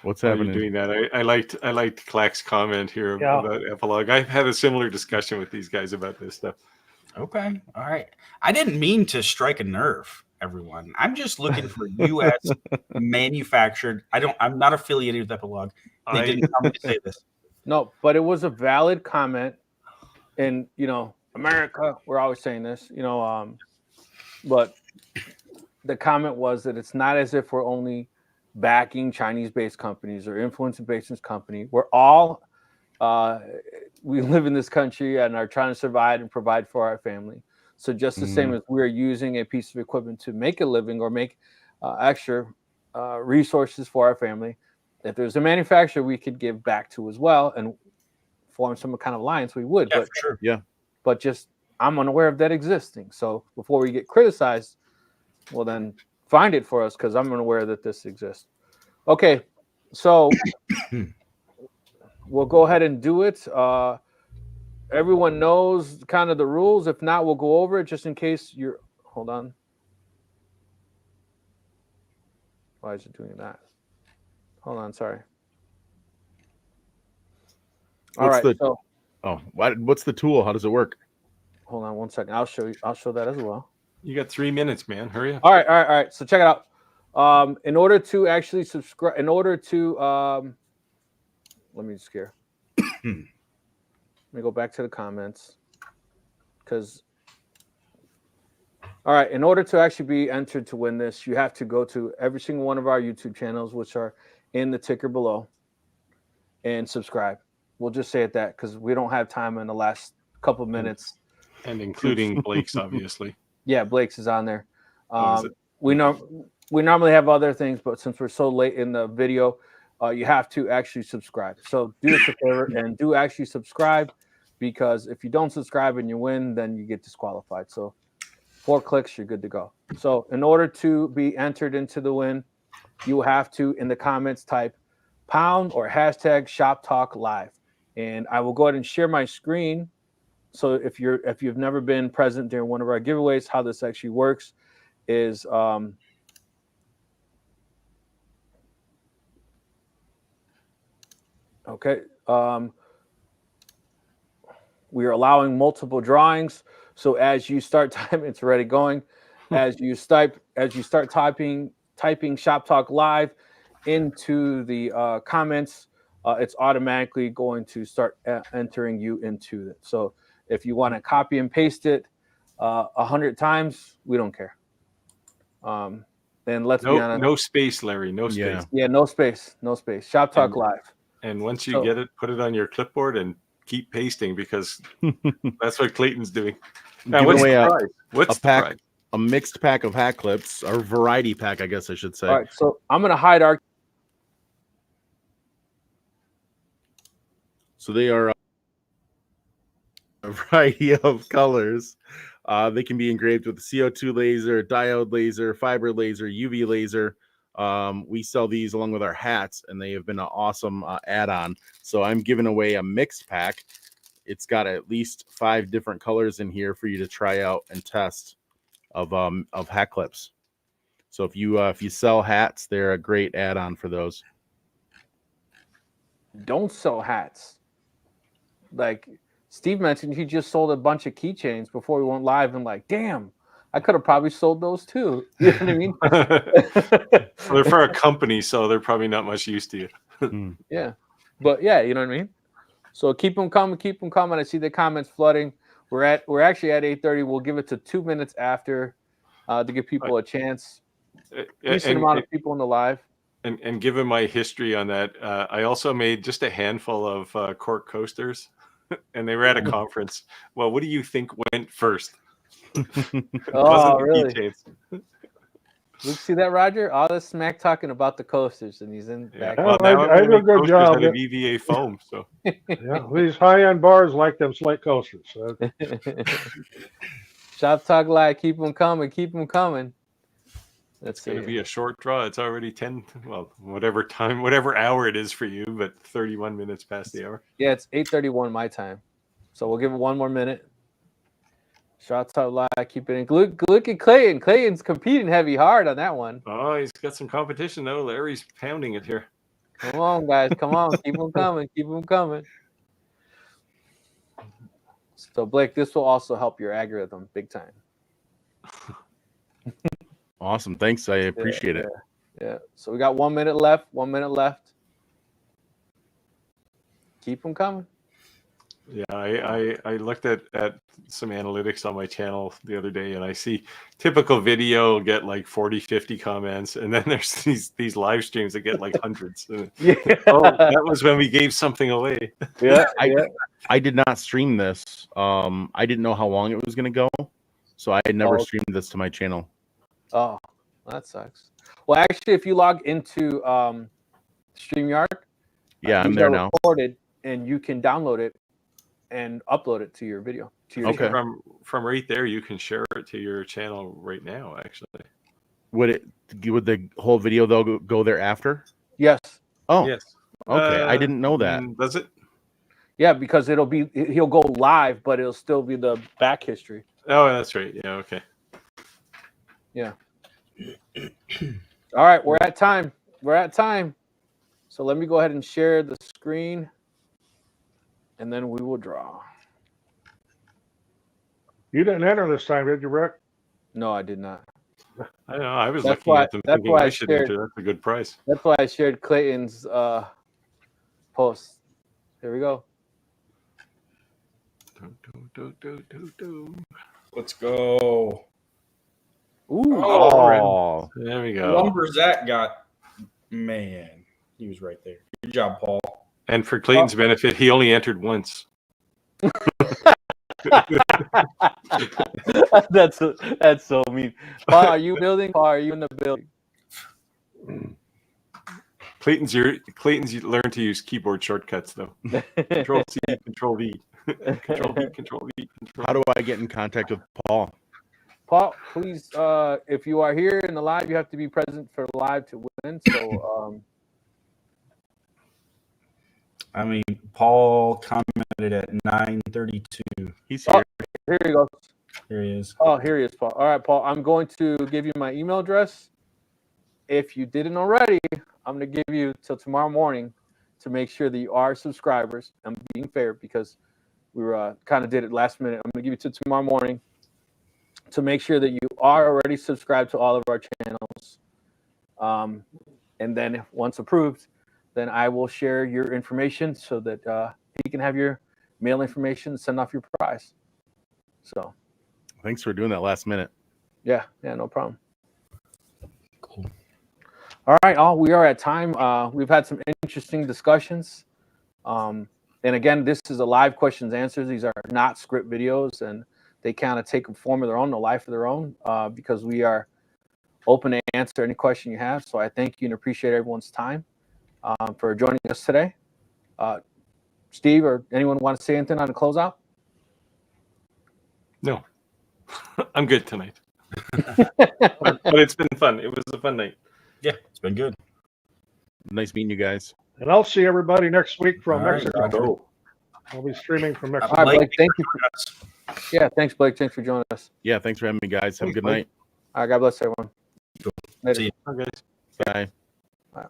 What's While happening? you're doing that, I liked Clack's comment here Yeah. about Epilogue. I've had a similar discussion with these guys about this stuff. Okay, all right. I didn't mean to strike a nerve, everyone. I'm just looking for U.S. manufactured. I'm not affiliated with Epilogue. They didn't tell me to say this. No, but it was a valid comment. And America, we're always saying this, but the comment was that it's not as if we're only backing Chinese-based companies or influence-based company. We're all we live in this country and are trying to survive and provide for our family. So just the same as we're using a piece of equipment to make a living or make extra resources for our family, if there's a manufacturer we could give back to as well and form some kind of alliance, we would. Yeah, But for sure. Yeah. But just I'm unaware of that existing. So before we get criticized, well then find it for us because I'm unaware that this exists. Okay, so we'll go ahead and do it. Everyone knows kind of the rules. If not, we'll go over it just in case you're. Hold on. Why is it doing that? Hold on, sorry. All right. So, What's the tool? How does it work? hold on one second. I'll show you. I'll show that as well. You got 3 minutes, man. Hurry up. All right. So check it out. In order to actually subscribe, let me just here. Let me go back to the comments. All right, in order to actually be entered to win this, you have to go to every single one of our YouTube channels, which are in the ticker below, and subscribe. We'll just say it that because we don't have time in the last couple of minutes. And including Blake's, obviously. Yeah, Blake's is on there. Is it? We normally have other things, but since we're so late in the video, you have to actually subscribe. So do us a favor and do actually subscribe, because if you don't subscribe and you win, then you get disqualified. So 4 clicks, you're good to go. So in order to be entered into the win, you will have to, in the comments, type # or hashtag ShopTalkLive. And I will go ahead and share my screen. So if you've never been present during one of our giveaways, how this actually works is okay. We are allowing multiple drawings. So as you start typing, it's already going. As you start typing ShopTalkLive into the comments, it's automatically going to start entering you into it. So if you want to copy and paste it 100 times, we don't care. And let's be honest. No space, Larry. No space. Yeah. Yeah, no space. ShopTalkLive. And once you get it, put it on your clipboard and keep pasting, because that's what Clayton's doing. Now, Give what's away the prize? What's a the pack, prize? a mixed pack of hat clips, or variety pack, I guess I should say. All right, so I'm gonna hide our. So they are a variety of colors. They can be engraved with a CO2 laser, diode laser, fiber laser, UV laser. We sell these along with our hats, and they have been an awesome add-on. So I'm giving away a mixed pack. It's got at least 5 different colors in here for you to try out and test of hat clips. So if you sell hats, they're a great add-on for those. don't sell hats. Like Steve mentioned, he just sold a bunch of keychains before we went live, and like, damn, I could have probably sold those too. You know what I mean? Well, they're for a company, so they're probably not much use to you. Yeah, but yeah, you know what I mean. So keep them coming, keep them coming. I see the comments flooding. We're actually at 8:30. We'll give it to 2 minutes after to give people a chance. Decent amount of people in the live. And given my history on that, I also made just a handful of cork coasters, and they were at a conference. Well, what do you think went first? Oh, really? Keychains. Look, see that, Roger? All this smack talking about the coasters, and he's in back. Well, now I do a good job out of EVA foam. So yeah, these high-end bars like them slate coasters. Shop Talk Live, keep them coming, keep them coming. It's going to be a short draw. It's already 10, well, whatever hour it is for you, but 31 minutes past the hour. Yeah, it's 8:31 my time. So we'll give it one more minute. Shop Talk Live, keep it in. Look at Clayton. Clayton's competing heavy hard on that one. Oh, he's got some competition, though. Larry's pounding it here. Come on, guys. Come on. Keep them coming. Keep them coming. So, Blake, this will also help your algorithm big time. Awesome. Thanks. I appreciate it. Yeah. So we got 1 minute left. 1 minute left. Keep them coming. Yeah, I looked at some analytics on my channel the other day, and I see typical video get like 40, 50 comments, and then there's these live streams that get like hundreds. Yeah. Oh, that was when we gave something away. Yeah. I did not stream this. I didn't know how long it was going to go, so I had never streamed this to my channel. Oh, that sucks. Well, actually, if you log into StreamYard, I'm there now. Recorded, and you can download it and upload it to your video. To your channel. From right there, you can share it to your channel right now. Actually, would the whole video though go there after? Yes. Oh, yes. Okay, I didn't know that. Does it? Yeah, because he'll go live, but it'll still be the back history. Oh, that's right. Yeah. Okay. Yeah. All right, we're at time. So let me go ahead and share the screen, and then we will draw. You didn't enter this time, did you, Rick? No, I did not. I know. I was looking at them thinking I should enter. That's a good price. That's why I shared Clayton's post. Here we go. Let's go. Ooh. Oh, there we go. What number Zach got? Man, he was right there. Good job, Paul. And for Clayton's benefit, he only entered once. That's so mean. Paul, are you building? Paul, are you in the building? Clayton's learned to use keyboard shortcuts though. Control C, Control V, Control V, Control V. How do I get in contact with Paul? Paul, please, if you are here in the live, you have to be present for the live to win. So, I mean, Paul commented at 9:32. He's here. Here he goes. Here he is. Oh, here he is, Paul. All right, Paul, I'm going to give you my email address. If you didn't already, I'm going to give you till tomorrow morning to make sure that you are subscribers. I'm being fair because we were kind of did it last minute. I'm going to give you till tomorrow morning to make sure that you are already subscribed to all of our channels. And then once approved, then I will share your information so that you can have your mail information, send off your prize. So Thanks for doing that last minute. yeah, no problem. Cool. All right, we are at time. We've had some interesting discussions. And again, this is a live questions answers. These are not script videos, and they kind of take a form of their own, a life of their own, because we are open to answer any question you have. So I thank you and appreciate everyone's time for joining us today. Steve or anyone want to say anything on the closeout? No, I'm good tonight. But it's been fun. It was a fun night. Yeah, it's been good. Nice meeting you guys. And I'll see everybody next week from All right, Mexico. go. I'll be streaming from Mexico. All right, Blake, thank you. Yeah, thanks, Blake. Thanks for joining us. Yeah, thanks for having me, guys. Have a good night. All right, God bless everyone. Later. See you. Okay. Bye. All right.